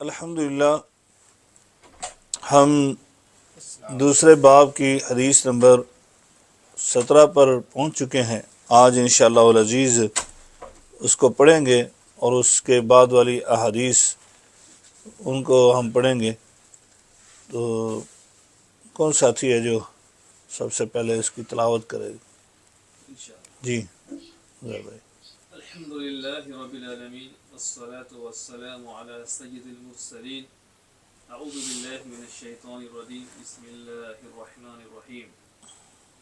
الحمدللہ ہم دوسرے باب کی حدیث نمبر 17 پر پہنچ چکے ہیں۔ آج انشاءاللہ العزیز اس کو پڑھیں گے اور اس کے بعد والی احادیث ان کو ہم پڑھیں گے۔ تو کون ساتھی ہے جو سب سے پہلے اس کی تلاوت کرے گا؟ جی بھائی۔ الحمدللہ رب العالمین والصلاة والسلام علی سید المرسلین۔ اعوذ باللہ من الشیطان الرجیم، بسم اللہ الرحمن الرحیم۔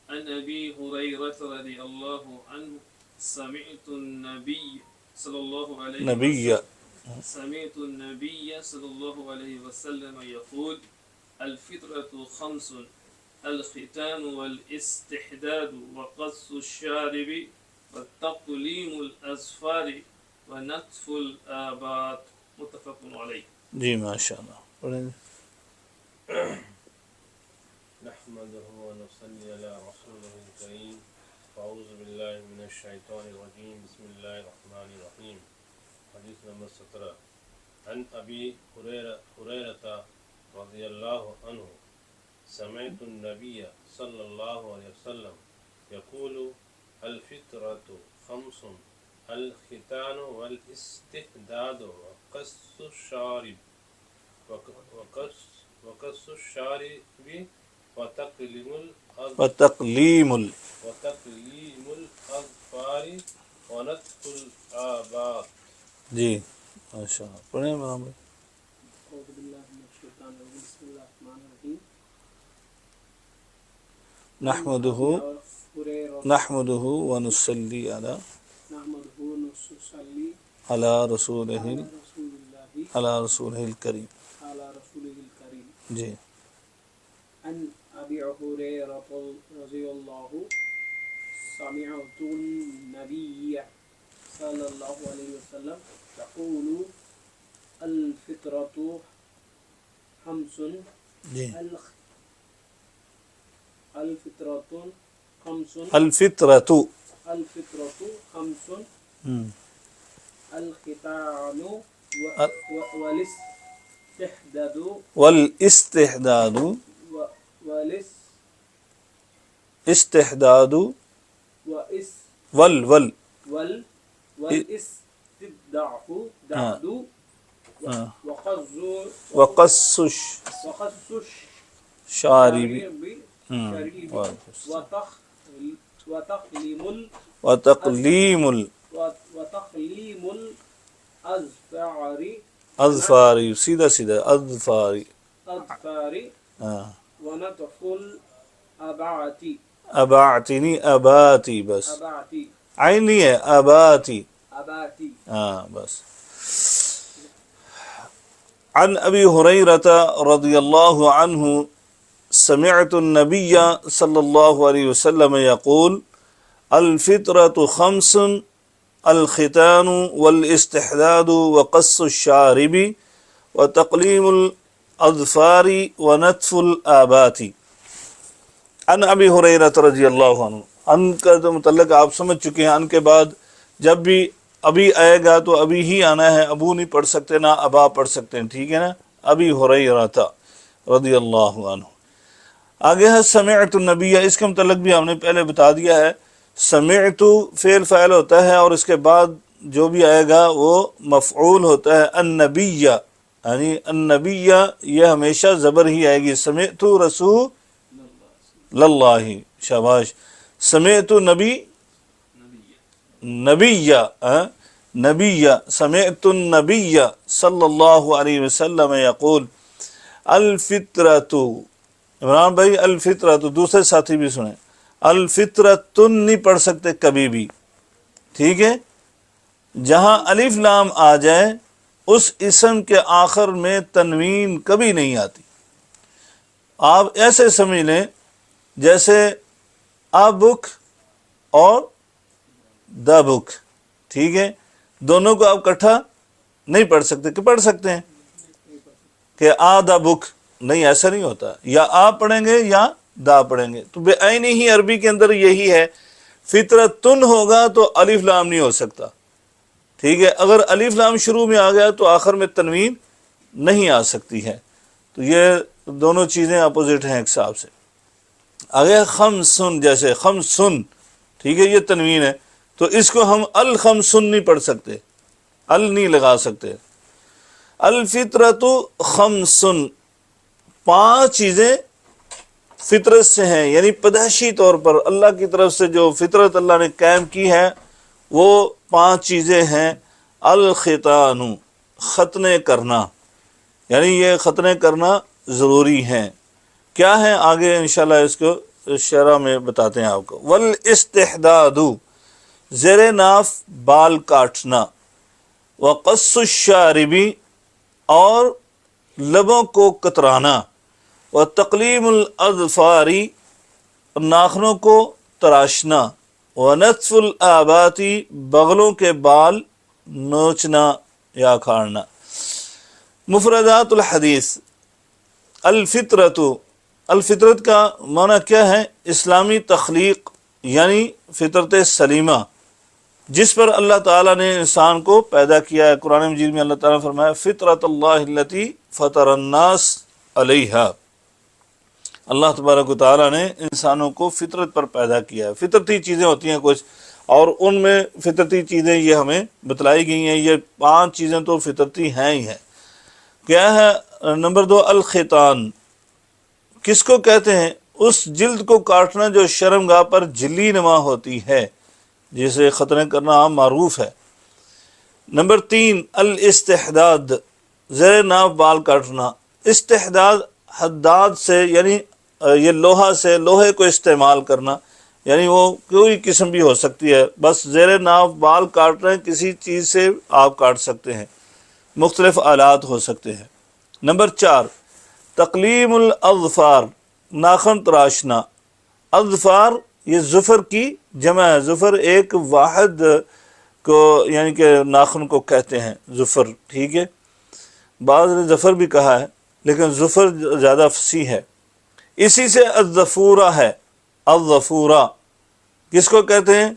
عن ابی ہریرہ رضی اللہ عنہ سمعت النبی صلی اللہ علیہ وسلم یقول الفطرة خمس الختان والاستحداد وقص الشارب وتقلیم الاظفار ونتف الآباط، متفق علیہ۔ جی ماشاءاللہ پڑھیں گے۔ نحمده ونصلي على رسوله الكريم، أعوذ بالله من الشيطان الرجيم، بسم الله الرحمن الرحيم۔ حديث نمبر 17۔ عن أبي هريرة رضي الله عنه سمعت النبي صلى الله عليه وسلم يقول الفطرة خمس الختان والاستحداد وقص الشارب وتقلیم الأظفار ونتف الآباط۔ جی ماشاءاللہ پڑھیں امام بھائی۔ اعوذ باللہ من الشیطان الرجیم، بسم اللہ الرحمن الرحیم۔ نحمده ونصلي على رسوله الكريم۔ جی۔ عن ابی ہریرہ رضی اللہ سمعت النبی صلی اللہ علیہ وسلم یقول الفطرة خمس جی الفطرة خمس الختان والاستحداد وقص الشارب وتقلیم الاظفار، سیدھا سیدھا اظفار، ونتف الآباط، اباعتی نہیں اباتی، بس عین نہیں ہے، اباتی، ہاں بس۔ عن ابی ہریرہ رضی اللہ عنہ سمعت النبی صلی اللہ علیہ وسلم یقول الفطرة خمس الختان والاستحداد وقص الشارب وتقلیم الاظفار ونتف الآباط۔ عن ابی ہریرہ رضی اللہ عنہ، ان کا جو متعلق آپ سمجھ چکے ہیں، ان کے بعد جب بھی ابھی آئے گا تو ابھی ہی آنا ہے، ابو نہیں پڑھ سکتے نہ ابا پڑھ سکتے ہیں، ٹھیک ہے نا۔ ابی ہریرہ رضی اللہ عنہ۔ آگے ہے سمعت النبی، اس کے متعلق بھی ہم نے پہلے بتا دیا ہے۔ سمعت فعل فاعل ہوتا ہے اور اس کے بعد جو بھی آئے گا وہ مفعول ہوتا ہے۔ النبی یعنی النبی یہ ہمیشہ زبر ہی آئے گی۔ سمعت رسول اللہ، شاباش۔ سمعت نبی سمعت النبی صلی اللہ علیہ وسلم یقول الفطرۃ، عمران بھائی الفطرۃ، دوسرے ساتھی بھی سنیں، الفطرۃ نہیں پڑھ سکتے کبھی بھی، ٹھیک ہے۔ جہاں الف لام آ جائے اس اسم کے آخر میں تنوین کبھی نہیں آتی۔ آپ ایسے سمجھ لیں جیسے ابک اور دبک، ٹھیک ہے، دونوں کو آپ اکٹھا نہیں پڑھ سکتے، کہ پڑھ سکتے ہیں کہ دبک، نہیں ایسا نہیں ہوتا، یا آپ پڑھیں گے یا دا پڑھیں گے۔ تو بے عینی ہی عربی کے اندر یہی ہے، فطرتن ہوگا تو الف لام نہیں ہو سکتا، ٹھیک ہے۔ اگر الف لام شروع میں آ گیا تو آخر میں تنوین نہیں آ سکتی ہے۔ تو یہ دونوں چیزیں اپوزٹ ہیں ایک حساب سے۔ اگر خمسن، جیسے خمسن، ٹھیک ہے، یہ تنوین ہے، تو اس کو ہم الخمسن نہیں پڑھ سکتے، ال نہیں لگا سکتے۔ الفطرۃ خمسن، 5 چیزیں فطرت سے ہیں، یعنی پیدائشی طور پر اللہ کی طرف سے جو فطرت اللہ نے قائم کی ہے وہ 5 چیزیں ہیں۔ الختان، ختنے کرنا، یعنی یہ ختنے کرنا ضروری ہیں۔ کیا ہے آگے انشاءاللہ اس کو شرح میں بتاتے ہیں آپ کو۔ والاستحداد، زیر ناف بال کاٹنا، وقص الشارب، اور لبوں کو کترانا، وتقلیم الاظفار، ناخنوں کو تراشنا، ونتف الآبات، بغلوں کے بال نوچنا یا کھاڑنا۔ مفردات الحدیث۔ الفطرت، الفطرت کا معنی کیا ہے؟ اسلامی تخلیق، یعنی فطرت سلیمہ جس پر اللہ تعالیٰ نے انسان کو پیدا کیا ہے۔ قرآن مجید میں اللہ تعالیٰ نے فرمایا فطرت اللہ التی فطر الناس علیہا، اللہ تبارک و تعالیٰ نے انسانوں کو فطرت پر پیدا کیا ہے۔ فطرتی چیزیں ہوتی ہیں کچھ، اور ان میں فطرتی چیزیں یہ ہمیں بتلائی گئی ہیں۔ یہ 5 چیزیں تو فطرتی ہیں ہی ہیں۔ کیا ہے؟ نمبر 2 الختان، کس کو کہتے ہیں؟ اس جلد کو کاٹنا جو شرمگاہ پر جلی نما ہوتی ہے، جسے ختنے کرنا عام معروف ہے۔ نمبر 3 الاستحداد، زیر ناف بال کاٹنا۔ استحداد حداد سے، یعنی یہ لوہا سے، لوہے کو استعمال کرنا، یعنی وہ کوئی قسم بھی ہو سکتی ہے، بس زیر ناف بال کاٹ رہے ہیں، کسی چیز سے آپ کاٹ سکتے ہیں، مختلف آلات ہو سکتے ہیں۔ نمبر 4 تقلیم الاظفار، ناخن تراشنا۔ اظفار یہ ظفر کی جمع ہے، ظفر ایک واحد کو یعنی کہ ناخن کو کہتے ہیں ظفر، ٹھیک ہے، بعض نے ظفر بھی کہا ہے لیکن ظفر زیادہ فصیح ہے۔ اسی سے الظفورہ ہے، الظفورہ کس کو کہتے ہیں؟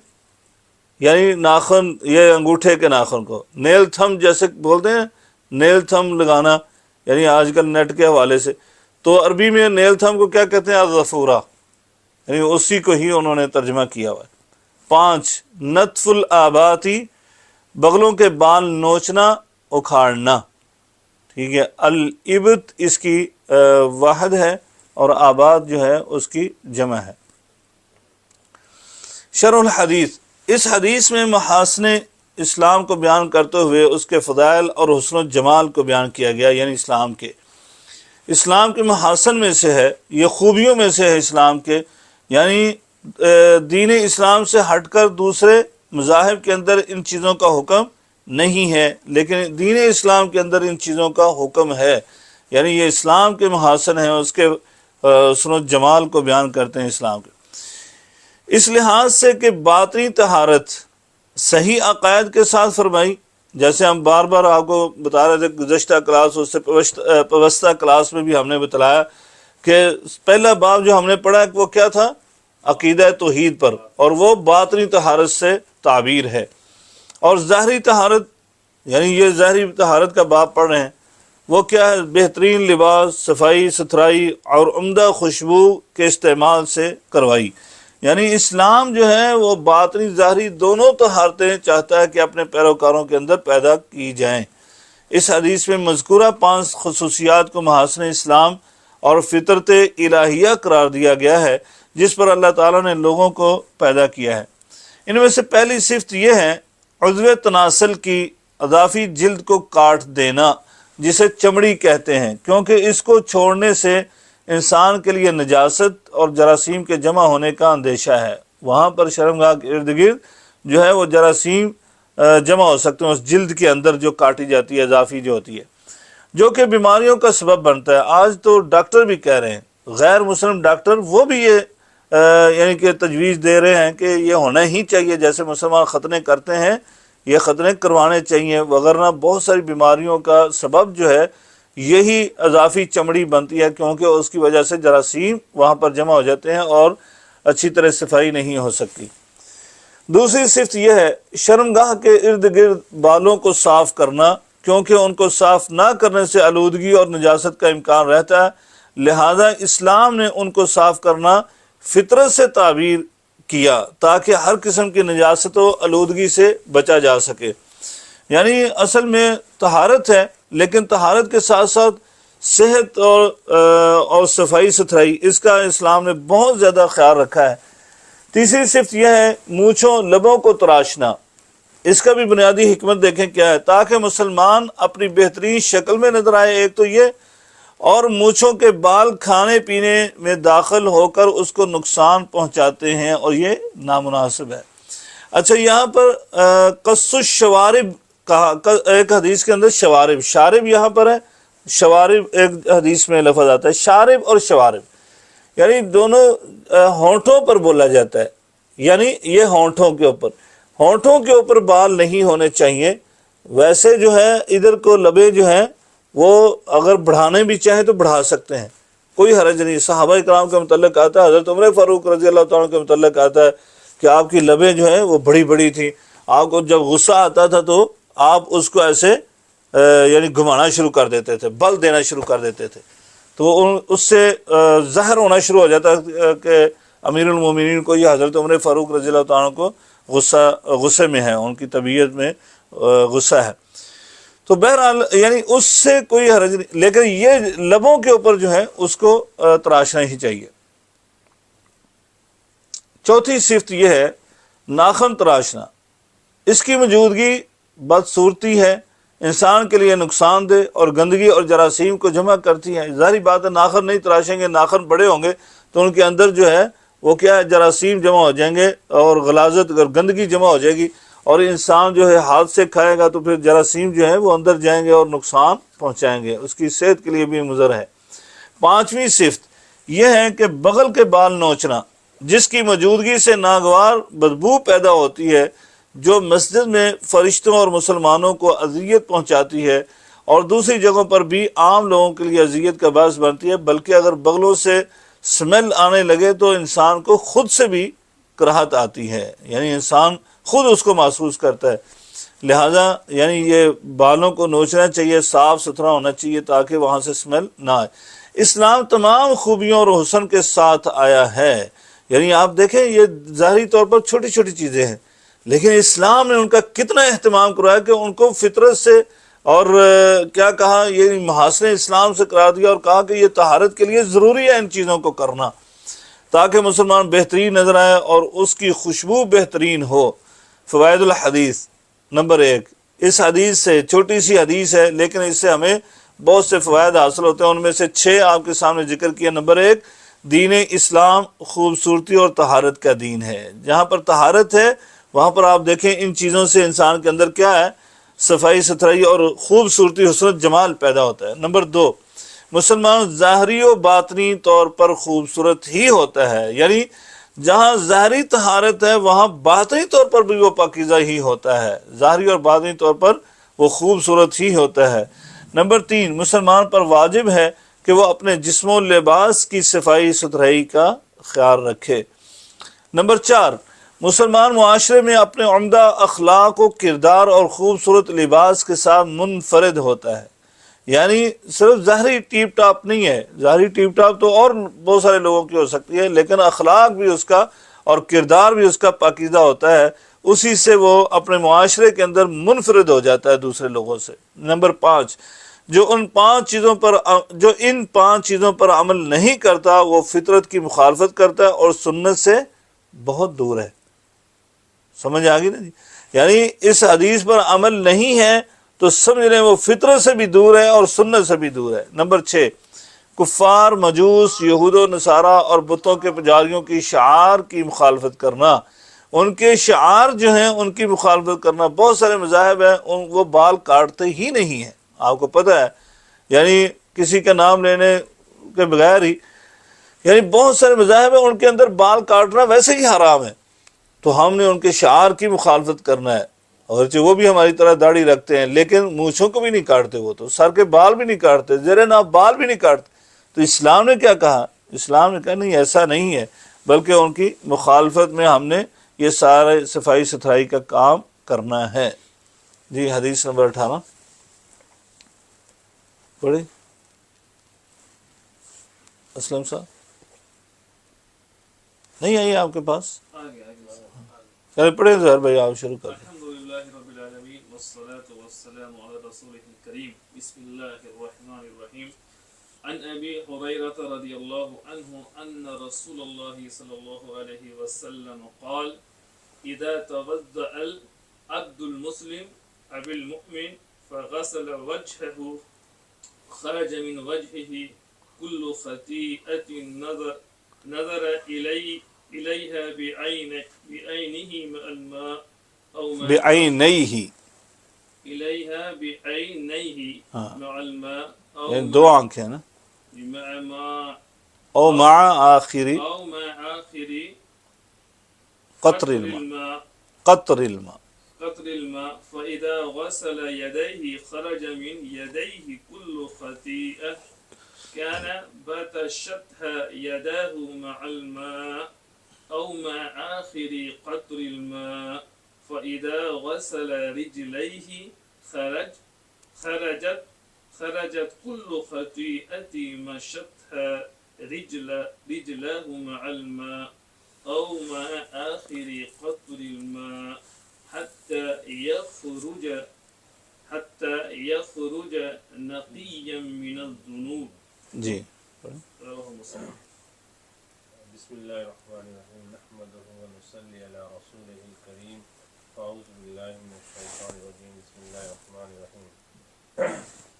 یعنی ناخن، یہ انگوٹھے کے ناخن کو، نیل تھم جیسے بولتے ہیں، نیل تھم لگانا، یعنی آج کل نیٹ کے حوالے سے، تو عربی میں نیل تھم کو کیا کہتے ہیں؟ الظفورہ، یعنی اسی کو ہی انہوں نے ترجمہ کیا ہوا ہے۔ 5 نتف الآباتی، بغلوں کے بال نوچنا، اکھاڑنا، ٹھیک ہے۔ الابت اس کی واحد ہے اور آباد جو ہے اس کی جمع ہے۔ شرح الحدیث، اس حدیث میں محاسن اسلام کو بیان کرتے ہوئے اس کے فضائل اور حسن و جمال کو بیان کیا گیا، یعنی اسلام کے محاسن میں سے ہے، یہ خوبیوں میں سے ہے اسلام کے، یعنی دین اسلام سے ہٹ کر دوسرے مذاہب کے اندر ان چیزوں کا حکم نہیں ہے، لیکن دین اسلام کے اندر ان چیزوں کا حکم ہے، یعنی یہ اسلام کے محاسن ہیں، اس کے حسن و جمال کو بیان کرتے ہیں اسلام کے۔ اس لحاظ سے کہ باطنی طہارت صحیح عقائد کے ساتھ فرمائی، جیسے ہم بار بار آپ کو بتا رہے تھے گزشتہ کلاس، اس سے پوستہ کلاس میں بھی ہم نے بتلایا کہ پہلا باب جو ہم نے پڑھا وہ کیا تھا؟ عقیدہ توحید پر، اور وہ باطنی طہارت سے تعبیر ہے۔ اور ظاہری طہارت، یعنی یہ ظاہری طہارت کا باب پڑھ رہے ہیں، وہ کیا ہے؟ بہترین لباس، صفائی ستھرائی اور عمدہ خوشبو کے استعمال سے کروائی، یعنی اسلام جو ہے وہ باطنی ظاہری دونوں طہارتیں چاہتا ہے کہ اپنے پیروکاروں کے اندر پیدا کی جائیں۔ اس حدیث میں مذکورہ 5 خصوصیات کو محاسن اسلام اور فطرت الہیہ قرار دیا گیا ہے جس پر اللہ تعالیٰ نے لوگوں کو پیدا کیا ہے۔ ان میں سے پہلی صفت یہ ہے عضو تناسل کی اضافی جلد کو کاٹ دینا، جسے چمڑی کہتے ہیں، کیونکہ اس کو چھوڑنے سے انسان کے لیے نجاست اور جراثیم کے جمع ہونے کا اندیشہ ہے۔ وہاں پر شرمگاہ کے ارد گرد جو ہے وہ جراثیم جمع ہو سکتے ہیں اس جلد کے اندر جو کاٹی جاتی ہے، اضافی جو ہوتی ہے، جو کہ بیماریوں کا سبب بنتا ہے۔ آج تو ڈاکٹر بھی کہہ رہے ہیں، غیر مسلم ڈاکٹر، وہ بھی یہ یعنی کہ تجویز دے رہے ہیں کہ یہ ہونا ہی چاہیے، جیسے مسلمان ختنے کرتے ہیں یہ ختنے کروانے چاہیے، وغیرہ بہت ساری بیماریوں کا سبب جو ہے یہی اضافی چمڑی بنتی ہے، کیونکہ اس کی وجہ سے جراثیم وہاں پر جمع ہو جاتے ہیں اور اچھی طرح صفائی نہیں ہو سکتی۔ دوسری صفت یہ ہے شرمگاہ کے ارد گرد بالوں کو صاف کرنا، کیونکہ ان کو صاف نہ کرنے سے آلودگی اور نجاست کا امکان رہتا ہے، لہذا اسلام نے ان کو صاف کرنا فطرت سے تعبیر کیا تاکہ ہر قسم کی نجاست و آلودگی سے بچا جا سکے۔ یعنی اصل میں طہارت ہے، لیکن طہارت کے ساتھ ساتھ صحت اور صفائی ستھرائی، اس کا اسلام نے بہت زیادہ خیال رکھا ہے۔ تیسری صفت یہ ہے مونچھوں لبوں کو تراشنا۔ اس کا بھی بنیادی حکمت دیکھیں کیا ہے، تاکہ مسلمان اپنی بہترین شکل میں نظر آئے، ایک تو یہ، اور مونچھوں کے بال کھانے پینے میں داخل ہو کر اس کو نقصان پہنچاتے ہیں اور یہ نامناسب ہے۔ اچھا، یہاں پر قص الشوارب کہا، ایک حدیث کے اندر شوارب، شارب یہاں پر ہے، شوارب ایک حدیث میں لفظ آتا ہے، شارب اور شوارب یعنی دونوں ہونٹوں پر بولا جاتا ہے، یعنی یہ ہونٹوں کے اوپر بال نہیں ہونے چاہیے۔ ویسے جو ہے ادھر کو لبے جو ہیں وہ اگر بڑھانے بھی چاہیں تو بڑھا سکتے ہیں، کوئی حرج نہیں۔ صحابہ کرام کے متعلق آتا ہے، حضرت عمر فاروق رضی اللہ تعالیٰ کے متعلق آتا ہے کہ آپ کی لبیں جو ہیں وہ بڑی بڑی تھیں، آپ کو جب غصہ آتا تھا تو آپ اس کو ایسے یعنی گھمانا شروع کر دیتے تھے، بل دینا شروع کر دیتے تھے، تو اس سے ظاہر ہونا شروع ہو جاتا کہ امیر المومنین کو یا حضرت عمر فاروق رضی اللہ تعالیٰ کو غصے میں ہے، ان کی طبیعت میں غصہ ہے۔ تو بہرحال یعنی اس سے کوئی حرج نہیں، لیکن یہ لبوں کے اوپر جو ہے اس کو تراشنا ہی چاہیے۔ چوتھی صفت یہ ہے ناخن تراشنا۔ اس کی موجودگی بدصورتی ہے، انسان کے لیے نقصان دہ اور گندگی اور جراثیم کو جمع کرتی ہے۔ ظاہری بات ہے، ناخن نہیں تراشیں گے، ناخن بڑے ہوں گے تو ان کے اندر جو ہے وہ کیا ہے، جراثیم جمع ہو جائیں گے اور غلاظت اور گندگی جمع ہو جائے گی، اور انسان جو ہے ہاتھ سے کھائے گا تو پھر جراثیم جو ہے وہ اندر جائیں گے اور نقصان پہنچائیں گے، اس کی صحت کے لیے بھی مضر ہے۔ پانچویں صفت یہ ہے کہ بغل کے بال نوچنا، جس کی موجودگی سے ناگوار بدبو پیدا ہوتی ہے، جو مسجد میں فرشتوں اور مسلمانوں کو اذیت پہنچاتی ہے اور دوسری جگہوں پر بھی عام لوگوں کے لیے اذیت کا باعث بنتی ہے، بلکہ اگر بغلوں سے سمیل آنے لگے تو انسان کو خود سے بھی کراہت آتی ہے، یعنی انسان خود اس کو محسوس کرتا ہے۔ لہذا یعنی یہ بالوں کو نوچنا چاہیے، صاف ستھرا ہونا چاہیے تاکہ وہاں سے سمیل نہ آئے۔ اسلام تمام خوبیوں اور حسن کے ساتھ آیا ہے، یعنی آپ دیکھیں یہ ظاہری طور پر چھوٹی چھوٹی چیزیں ہیں، لیکن اسلام نے ان کا کتنا اہتمام کرایا کہ ان کو فطرت سے اور کیا کہا، یہ محاسن اسلام سے قرار دیا اور کہا کہ یہ طہارت کے لیے ضروری ہے ان چیزوں کو کرنا تاکہ مسلمان بہترین نظر آئے اور اس کی خوشبو بہترین ہو۔ فوائد الحدیث نمبر 1، اس حدیث سے، چھوٹی سی حدیث ہے لیکن اس سے ہمیں بہت سے فوائد حاصل ہوتے ہیں، ان میں سے 6 آپ کے سامنے ذکر کیا۔ نمبر 1، دین اسلام خوبصورتی اور طہارت کا دین ہے۔ جہاں پر طہارت ہے وہاں پر آپ دیکھیں ان چیزوں سے انسان کے اندر کیا ہے، صفائی ستھرائی اور خوبصورتی، حسن جمال پیدا ہوتا ہے۔ نمبر 2، مسلمان ظاہری و باطنی طور پر خوبصورت ہی ہوتا ہے، یعنی جہاں ظاہری طہارت ہے وہاں باطنی طور پر بھی وہ پاکیزہ ہی ہوتا ہے، ظاہری اور باطنی طور پر وہ خوبصورت ہی ہوتا ہے۔ نمبر 3، مسلمان پر واجب ہے کہ وہ اپنے جسم و لباس کی صفائی ستھرائی کا خیال رکھے۔ نمبر 4، مسلمان معاشرے میں اپنے عمدہ اخلاق و کردار اور خوبصورت لباس کے ساتھ منفرد ہوتا ہے، یعنی صرف ظاہری ٹیپ ٹاپ نہیں ہے، ظاہری ٹیپ ٹاپ تو اور بہت سارے لوگوں کی ہو سکتی ہے، لیکن اخلاق بھی اس کا اور کردار بھی اس کا پاکیزہ ہوتا ہے، اسی سے وہ اپنے معاشرے کے اندر منفرد ہو جاتا ہے دوسرے لوگوں سے۔ نمبر 5، جو ان 5 چیزوں پر عمل نہیں کرتا وہ فطرت کی مخالفت کرتا ہے اور سنت سے بہت دور ہے۔ سمجھ آ گئی نا جی؟ یعنی اس حدیث پر عمل نہیں ہے تو سمجھ لیں وہ فطرت سے بھی دور ہے اور سنت سے بھی دور ہے۔ نمبر 6، کفار، مجوس، یہود و نصارہ اور بتوں کے پجاریوں کی شعار کی مخالفت کرنا، ان کے شعار جو ہیں ان کی مخالفت کرنا۔ بہت سارے مذاہب ہیں وہ بال کاٹتے ہی نہیں ہیں، آپ کو پتہ ہے، یعنی کسی کا نام لینے کے بغیر ہی، یعنی بہت سارے مذاہب ہیں ان کے اندر بال کاٹنا ویسے ہی حرام ہے، تو ہم نے ان کے شعار کی مخالفت کرنا ہے۔ اگرچہ وہ بھی ہماری طرح داڑھی رکھتے ہیں لیکن مونچھوں کو بھی نہیں کاٹتے، وہ تو سر کے بال بھی نہیں کاٹتے، زیر ناف بال بھی نہیں کاٹتے۔ تو اسلام نے کیا کہا؟ اسلام نے کہا نہیں، ایسا نہیں ہے، بلکہ ان کی مخالفت میں ہم نے یہ سارے صفائی ستھرائی کا کام کرنا ہے۔ جی حدیث نمبر 18۔ پڑھے اسلم صاحب نہیں آئی آپ کے پاس؟ آگے چلے پڑھیں زہر بھائی آپ شروع کر دیں. الحمدللہ رب العالمین والصلاة والسلام علی رسولہ الکریم بسم اللہ الرحمن الرحیم عن ابی حریرۃ رضی اللہ عنہ ان رسول اللہ صلی اللہ علیہ وسلم قال اذا توضأ العبد المسلم اب المؤمن فغسل وجهه خرج من وجهه كل خطيئة نظر إليها بعينه مع الماء أو مع بعینیہ إليها بعينيه مع الماء یعنی دو آنکھیں نا مع ماء او مع آخری أو مع آخر قطر الماء قطر الماء قطر الماء فإذا غسل يديه خرج من يديه كل خطيئة كان بتشتها يداه مع الماء أو مع آخر قطر الماء فإذا غسل رجليه خرجت كل خطيئة مشتها رجله مع الماء أو مع آخر قطر الماء حتى يخرج نقيا من الذنوب. جی رواه مسلم. بسم اللہ الرحمن الرحیم نحمدہ ونصلی علی رسولہ الکریم اعوذ باللہ من الشیطان الرجیم بسم اللہ الرحمن الرحیم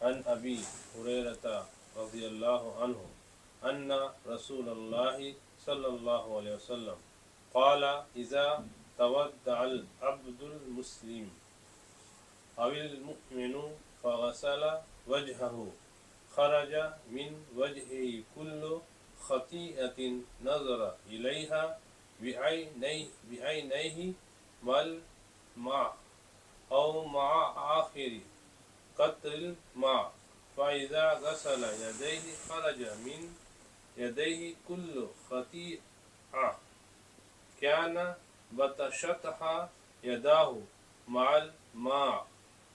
عن ابی حریرۃ رضی اللہ عنہ ان رسول اللہ صلی اللہ علیہ وسلم قال اذا تودع العبد المسلم او المؤمن فغسل وجهه خرج من وجهه كل خطيئة نظر إليها بعينيه مع أو مع آخر قطر الماء فإذا غسل يديه خرج من يديه كل خطيئة كان بتشتها يداه مع الماء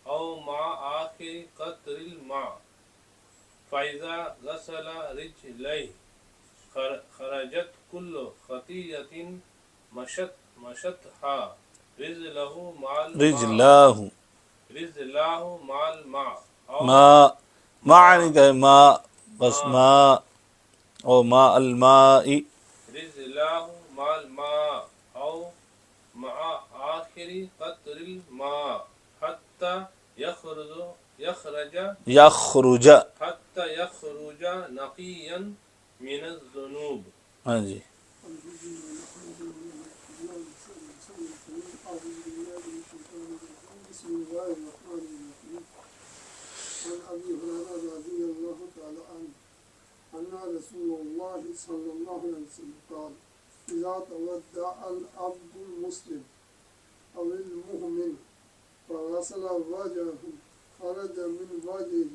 أو مع آخر قطر الماء فإذا غسل رجليه خرجت كل خطيئة مشتها رجله مع الماء ماء نہیں کہے ماء بس ماء او ماء الماء رجله مع الماء أو مع آخر قطر الماء حتى یخرج حتى يخرج نقيا من الذنوب. ہاں جی بسم الله الرحمن الرحيم عن أبي هريرة رضي الله تعالى عنه أن رسول الله صلى الله عليه وسلم قال إذا تودع العبد المسلم أو المؤمن فغسل وجهه خرج من وجهه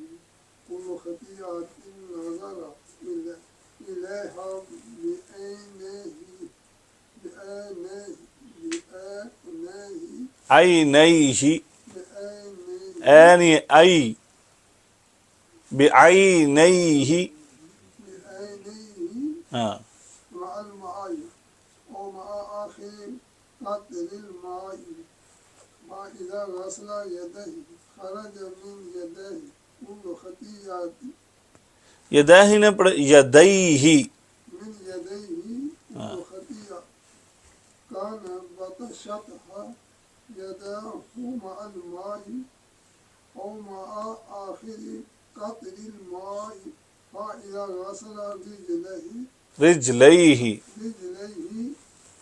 كل خطيئة نظر إليها عینیہ بعینیہ ہاں مع الماء أو مع آخر قطر الماء فإذا غسل يديه خرج من يديه كل خطيئة یدیہ نے پڑھا یدیہ من يديه كل خطيئة كان بطشتها يداه مع الماء أو مع آخر قطر الماء فإذا غسل رجلیہ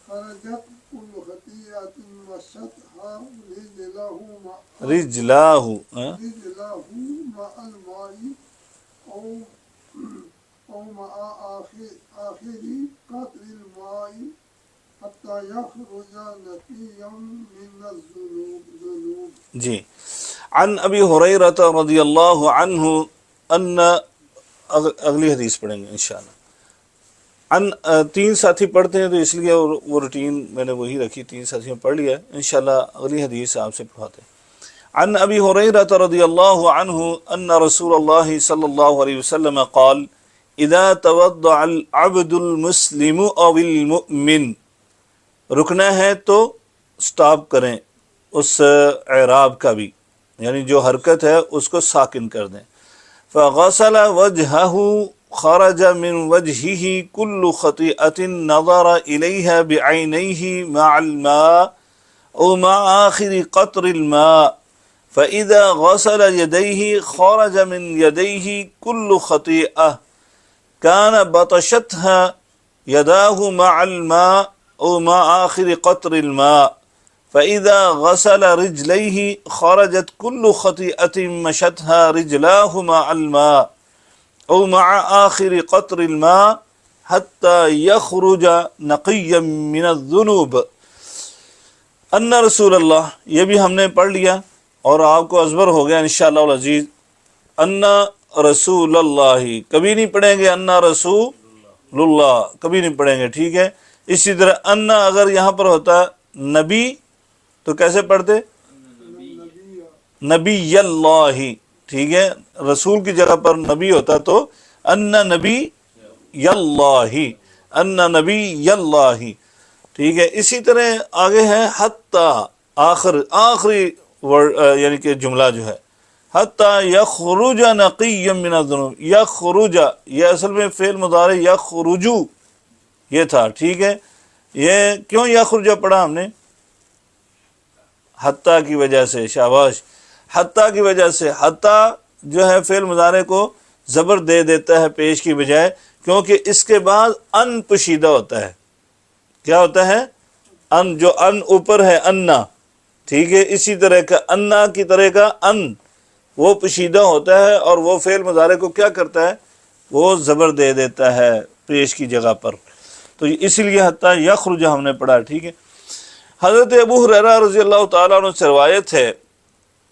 خرجت كل خطيئة مشتها رجله رجلاہ مع الماء أو مع آخر قطر الماء حتى يخرج نقيا من الذنوب. جی عن ابی حریرۃ رضی اللہ عنہ ان اگلی حدیث پڑھیں گے انشاءاللہ. تین ساتھی پڑھتے ہیں تو اس لیے وہ روٹین میں نے وہی رکھی، تین ساتھی میں پڑھ لیا ہے، انشاءاللہ اگلی حدیث آپ سے پڑھاتے ہیں. عن ابی ہریرہ رضی اللہ عنہ ان رسول اللہ صلی اللہ علیہ وسلم قال اذا توضع العبد المسلم او المؤمن، رکنا ہے تو سٹاپ کریں اس اعراب کا بھی، یعنی جو حرکت ہے اس کو ساکن کر دیں. فغسل وجهه خرج من وجهه كل خطيئة نظر إليها بعينيه مع الماء أو مع آخر قطر الماء، فإذا غسل يديه خرج من يديه كل خطيئة كان بطشتها يداه مع الماء أو مع آخر قطر الماء، فإذا غسل رجليه خرجت كل خطيئة مشتها رجلاه مع الماء أو مع آخر قطر الماء حتى يخرج نقيا من الذنوب. ان رسول اللہ، یہ بھی ہم نے پڑھ لیا اور آپ کو ازبر ہو گیا انشاءاللہ العزیز. ان رسول اللہ کبھی نہیں پڑھیں گے، ان رسول اللہ کبھی نہیں پڑھیں گے، ٹھیک ہے. اسی طرح ان اگر یہاں پر ہوتا نبی تو کیسے پڑھتے؟ نبی اللہ، ٹھیک ہے. رسول کی جگہ پر نبی ہوتا تو ان نبی اللہ، ان نبی اللہ، ٹھیک ہے. اسی طرح آگے ہے حتی، آخری یعنی کہ جملہ جو ہے حتی یخرج نقیا من الذنوب. یخرج یہ اصل میں فعل مضارع یخرجو یہ تھا، ٹھیک ہے. یہ کیوں یخرج پڑھا ہم نے؟ حتی کی وجہ سے، شاباش، حتی کی وجہ سے. حتی جو ہے فعل مضارع کو زبر دے دیتا ہے پیش کی بجائے، کیونکہ اس کے بعد ان پوشیدہ ہوتا ہے. کیا ہوتا ہے؟ ان، جو ان اوپر ہے انا، ٹھیک ہے. اسی طرح کا انا کی طرح کا ان وہ پوشیدہ ہوتا ہے اور وہ فعل مضارع کو کیا کرتا ہے؟ وہ زبر دے دیتا ہے پیش کی جگہ پر. تو اسی لیے حتی یخرج ہم نے پڑھا، ٹھیک ہے. حضرت ابو ہریرہ رضی اللہ تعالیٰ عنہ سے روایت ہے،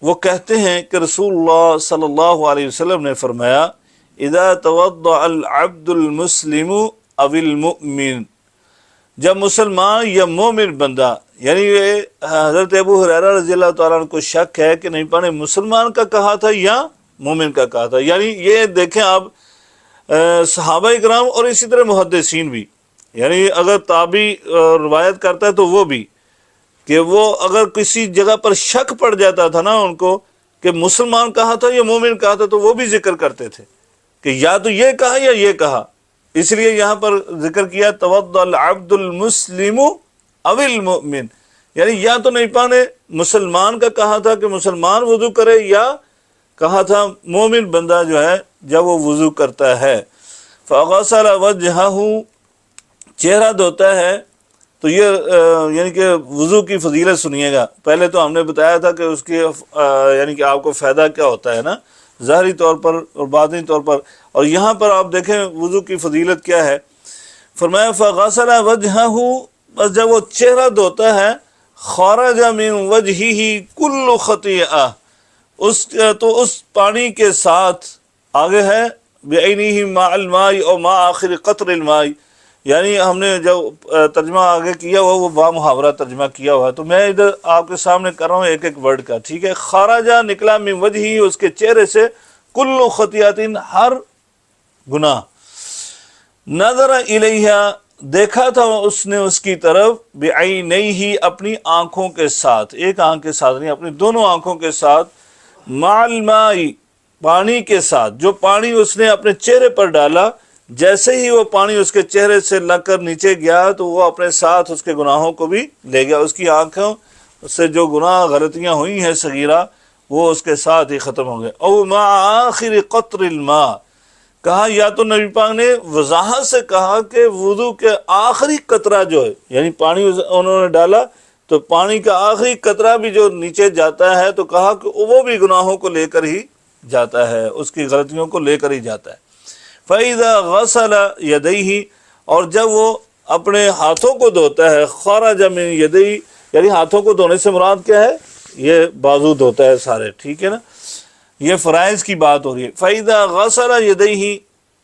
وہ کہتے ہیں کہ رسول اللہ صلی اللہ علیہ وسلم نے فرمایا اذا توضع العبد المسلم او المؤمن، جب مسلمان یا مومن بندہ، یعنی یہ حضرت ابو ہریرہ رضی اللہ تعالیٰ عنہ کو شک ہے کہ نہیں پانے مسلمان کا کہا تھا یا مومن کا کہا تھا. یعنی یہ دیکھیں آپ صحابہ اکرام اور اسی طرح محدثین بھی، یعنی اگر تابعی روایت کرتا ہے تو وہ بھی، کہ وہ اگر کسی جگہ پر شک پڑ جاتا تھا نا ان کو کہ مسلمان کہا تھا یا مومن کہا تھا، تو وہ بھی ذکر کرتے تھے کہ یا تو یہ کہا یا یہ کہا. اس لیے یہاں پر ذکر کیا توضع العبد المسلم او المؤمن، یعنی یا تو نہیں پانے مسلمان کا کہا تھا کہ مسلمان وضو کرے، یا کہا تھا مومن بندہ جو ہے جب وہ وضو کرتا ہے. فغسل وجهه، چہرہ دھوتا ہے. تو یہ یعنی کہ وضو کی فضیلت سنیے گا. پہلے تو ہم نے بتایا تھا کہ اس کی یعنی کہ آپ کو فائدہ کیا ہوتا ہے نا، ظاہری طور پر اور باطنی طور پر. اور یہاں پر آپ دیکھیں وضو کی فضیلت کیا ہے. فرمایا فغسل وجهه، بس جب وہ چہرہ دھوتا ہے، خرج من وجهه كل خطیئہ، تو اس پانی کے ساتھ آگے ہے بعینه مع الماء او مع آخر قطر الماء، یعنی ہم نے جو ترجمہ آگے کیا ہوا وہ با محاورہ ترجمہ کیا ہوا ہے، تو میں ادھر آپ کے سامنے کر رہا ہوں ایک ایک ورڈ کا، ٹھیک ہے. خارجہ نکلا من وجہی، اس کے چہرے سے، کل خطیات، ہر گناہ. نظر الیہا، دیکھا تھا اس نے اس کی طرف، بعینیہ، اپنی آنکھوں کے ساتھ، ایک آنکھ کے ساتھ نہیں، اپنی دونوں آنکھوں کے ساتھ، مع الماء، پانی کے ساتھ. جو پانی اس نے اپنے چہرے پر ڈالا، جیسے ہی وہ پانی اس کے چہرے سے لگ کر نیچے گیا تو وہ اپنے ساتھ اس کے گناہوں کو بھی لے گیا. اس کی آنکھوں سے جو گناہ غلطیاں ہوئی ہیں صغیرہ، وہ اس کے ساتھ ہی ختم ہو گئے. او مع آخر قطر الماء، کہا یا تو نبی پاک نے وضاحت سے کہا کہ وضو کے آخری قطرہ جو ہے، یعنی پانی انہوں نے ڈالا تو پانی کا آخری قطرہ بھی جو نیچے جاتا ہے، تو کہا کہ وہ بھی گناہوں کو لے کر ہی جاتا ہے، اس کی غلطیوں کو لے کر ہی جاتا ہے. فَإِذَا غَسَلَ يَدَيْهِ، اور جب وہ اپنے ہاتھوں کو دھوتا ہے، خَرَجَ مِن يَدَيْهِ، یعنی ہاتھوں کو دھونے سے مراد کیا ہے؟ یہ بازو دھوتا ہے سارے، ٹھیک ہے نا، یہ فرائض کی بات ہو رہی ہے. فَإِذَا غَسَلَ يَدَيْهِ،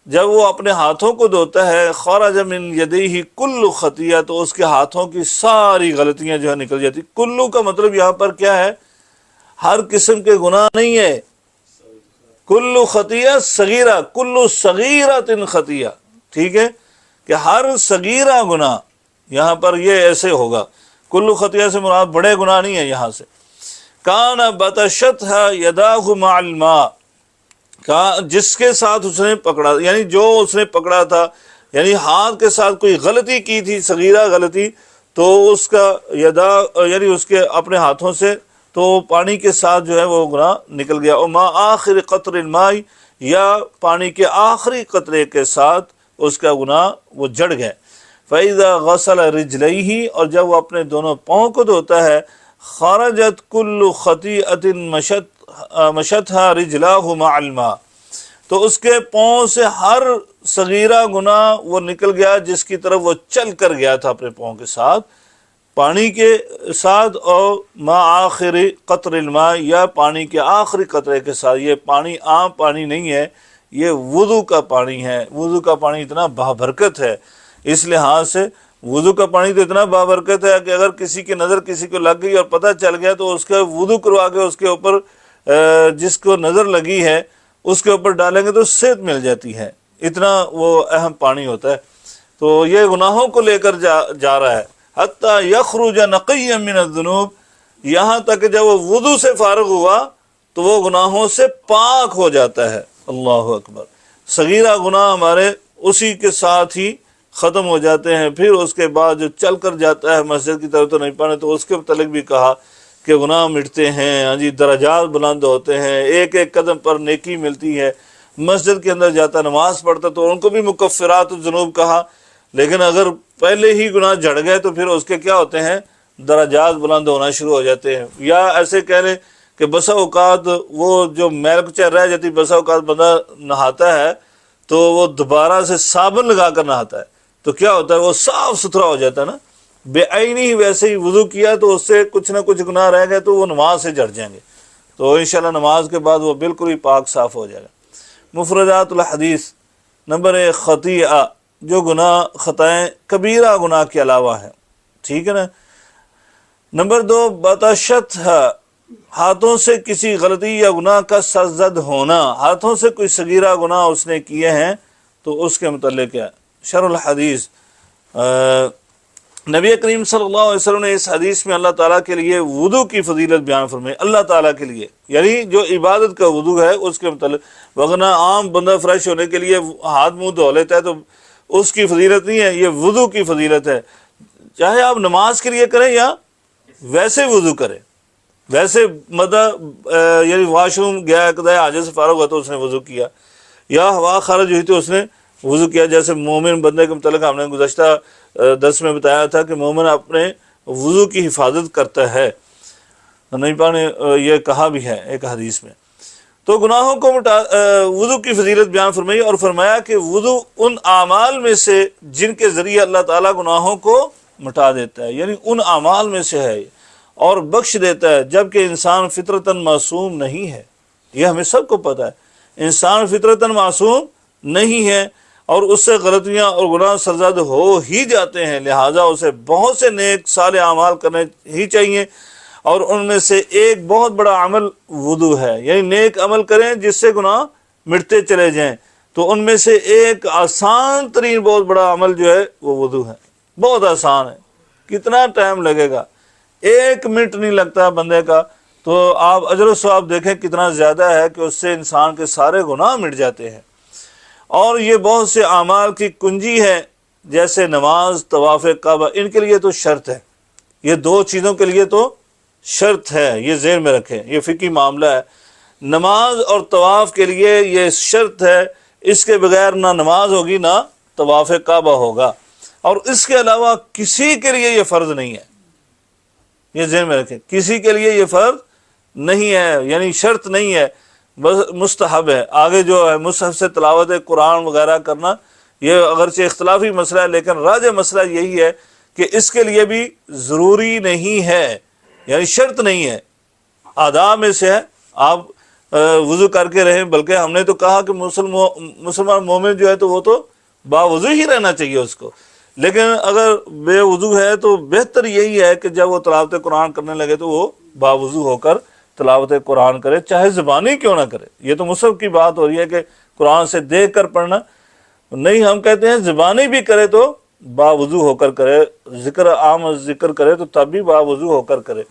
جب وہ اپنے ہاتھوں کو دھوتا ہے، خَرَجَ مِن يَدَيْهِ كُلُّ خَطِيئَةٍ، تو اس کے ہاتھوں کی ساری غلطیاں جو ہے نکل جاتی. کلو کا مطلب یہاں پر کیا ہے؟ ہر قسم کے گناہ نہیں ہے. کلو خطیہ صغیرہ، کلو صغیرۃ خطیہ، ٹھیک ہے، کہ ہر صغیرہ گناہ، یہاں پر یہ ایسے ہوگا، کلو خطیہ سے مراد بڑے گناہ نہیں ہے یہاں سے. کان بطشتھا یداہ مع الماء، جس کے ساتھ اس نے پکڑا، یعنی جو اس نے پکڑا تھا، یعنی ہاتھ کے ساتھ کوئی غلطی کی تھی، صغیرہ غلطی، تو اس کا یدا یعنی اس کے اپنے ہاتھوں سے تو پانی کے ساتھ جو ہے وہ گناہ نکل گیا. اور ما آخر قطر الماء، یا پانی کے آخری قطرے کے ساتھ اس کا گناہ وہ جڑ گئے. فَإِذَا غَسَلَ رِجْلَيْهِ، اور جب وہ اپنے دونوں پاؤں کو دھوتا ہے، خرجت کل خطیئۃ مشتھا رجلاه مع الماء، تو اس کے پاؤں سے ہر صغیرہ گناہ وہ نکل گیا جس کی طرف وہ چل کر گیا تھا اپنے پاؤں کے ساتھ، پانی کے ساتھ، اور ما آخر قطر الماء، یا پانی کے آخری قطرے کے ساتھ. یہ پانی عام پانی نہیں ہے، یہ وضو کا پانی ہے. وضو کا پانی اتنا بابرکت ہے، اس لحاظ سے وضو کا پانی تو اتنا بابرکت ہے کہ اگر کسی کی نظر کسی کو لگ گئی اور پتہ چل گیا تو اس کا وضو کروا کے اس کے اوپر جس کو نظر لگی ہے اس کے اوپر ڈالیں گے تو صحت مل جاتی ہے، اتنا وہ اہم پانی ہوتا ہے. تو یہ گناہوں کو لے کر جا رہا ہے. حتیٰ یخرج نقیا من الذنوب، یہاں تک کہ جب وہ وضو سے فارغ ہوا تو وہ گناہوں سے پاک ہو جاتا ہے. اللہ اکبر. صغیرہ گناہ ہمارے اسی کے ساتھ ہی ختم ہو جاتے ہیں. پھر اس کے بعد جو چل کر جاتا ہے مسجد کی طرف تو نہیں پانے، تو اس کے متعلق بھی کہا کہ گناہ مٹتے ہیں، ہاں جی، درجات بلند ہوتے ہیں، ایک ایک قدم پر نیکی ملتی ہے. مسجد کے اندر جاتا نماز پڑھتا تو ان کو بھی مکفرات الذنوب کہا. لیکن اگر پہلے ہی گناہ جڑ گئے تو پھر اس کے کیا ہوتے ہیں، درجات بلند ہونا شروع ہو جاتے ہیں. یا ایسے کہہ لیں کہ بسا اوقات وہ جو میل کچہ رہ جاتی، بسا اوقات بندہ نہاتا ہے تو وہ دوبارہ سے صابن لگا کر نہاتا ہے تو کیا ہوتا ہے، وہ صاف ستھرا ہو جاتا ہے نا. بے عینی ہی ویسے ہی وضو کیا تو اس سے کچھ نہ کچھ گناہ رہ گئے تو وہ نماز سے جڑ جائیں گے، تو انشاءاللہ نماز کے بعد وہ بالکل ہی پاک صاف ہو جائے گا. مفردات الحدیث. نمبر 1 خطیئہ، جو گناہ خطائیں کبیرہ گناہ کے علاوہ ہیں، ٹھیک ہے نا. نمبر 2 بطشتھا، ہاتھوں سے کسی غلطی یا گناہ کا سرزد ہونا، ہاتھوں سے کوئی صغیرہ گناہ اس نے کیے ہیں تو اس کے متعلق ہے. شرح الحدیث. نبی کریم صلی اللہ علیہ وسلم نے اس حدیث میں اللہ تعالیٰ کے لیے وضو کی فضیلت بیان فرمائی. اللہ تعالیٰ کے لیے یعنی جو عبادت کا وضو ہے اس کے متعلق، وغیرہ عام بندہ فریش ہونے کے لیے ہاتھ منہ دھو لیتا ہے تو اس کی فضیلت نہیں ہے، یہ وضو کی فضیلت ہے. چاہے آپ نماز کے لیے کریں یا ویسے وضو کریں، ویسے یعنی واش روم گیا، قضاء حاجت سے فارغ ہوا تو اس نے وضو کیا، یا ہوا خارج ہوئی تو اس نے وضو کیا. جیسے مومن بندے کے متعلق ہم نے گزشتہ درس میں بتایا تھا کہ مومن اپنے وضو کی حفاظت کرتا ہے، نبی پاک نے یہ کہا بھی ہے ایک حدیث میں. تو گناہوں کو وضو کی فضیلت بیان فرمائی اور فرمایا کہ وضو ان اعمال میں سے جن کے ذریعے اللہ تعالیٰ گناہوں کو مٹا دیتا ہے، یعنی ان اعمال میں سے ہے اور بخش دیتا ہے، جبکہ انسان فطرتاً معصوم نہیں ہے. یہ ہمیں سب کو پتہ ہے، انسان فطرتاً معصوم نہیں ہے اور اس سے غلطیاں اور گناہ سرزد ہو ہی جاتے ہیں. لہٰذا اسے بہت سے نیک صالح اعمال کرنے ہی چاہیے، اور ان میں سے ایک بہت بڑا عمل وضو ہے. یعنی نیک عمل کریں جس سے گناہ مٹتے چلے جائیں. تو ان میں سے ایک آسان ترین بہت بڑا عمل جو ہے وہ وضو ہے. بہت آسان ہے، کتنا ٹائم لگے گا، 1 منٹ نہیں لگتا بندے کا. تو آپ اجر و ثواب دیکھیں کتنا زیادہ ہے کہ اس سے انسان کے سارے گناہ مٹ جاتے ہیں. اور یہ بہت سے اعمال کی کنجی ہے، جیسے نماز، طواف کعبہ، ان کے لیے تو شرط ہے. یہ 2 چیزوں کے لیے تو شرط ہے، یہ ذہن میں رکھیں، یہ فقہی معاملہ ہے. نماز اور طواف کے لیے یہ شرط ہے، اس کے بغیر نہ نماز ہوگی نہ طواف کعبہ ہوگا. اور اس کے علاوہ کسی کے لیے یہ فرض نہیں ہے، یہ ذہن میں رکھیں، کسی کے لیے یہ فرض نہیں ہے، یعنی شرط نہیں ہے، بس مستحب ہے. آگے جو ہے مصحف سے تلاوت قرآن وغیرہ کرنا، یہ اگرچہ اختلافی مسئلہ ہے لیکن راجح مسئلہ یہی ہے کہ اس کے لیے بھی ضروری نہیں ہے، یعنی شرط نہیں ہے، آداب میں سے ہے. آپ وضو کر کے رہیں، بلکہ ہم نے تو کہا کہ مسلمان مومن جو ہے تو وہ تو باوضو ہی رہنا چاہیے اس کو. لیکن اگر بے وضو ہے تو بہتر یہی ہے کہ جب وہ تلاوت قرآن کرنے لگے تو وہ باوضو ہو کر تلاوت قرآن کرے، چاہے زبانی کیوں نہ کرے۔ یہ تو مصحف کی بات ہو رہی ہے کہ قرآن سے دیکھ کر پڑھنا نہیں، ہم کہتے ہیں زبانی بھی کرے تو باوضو ہو کر کرے، ذکر عام ذکر کرے تو تب بھی باوضو ہو کر کرے۔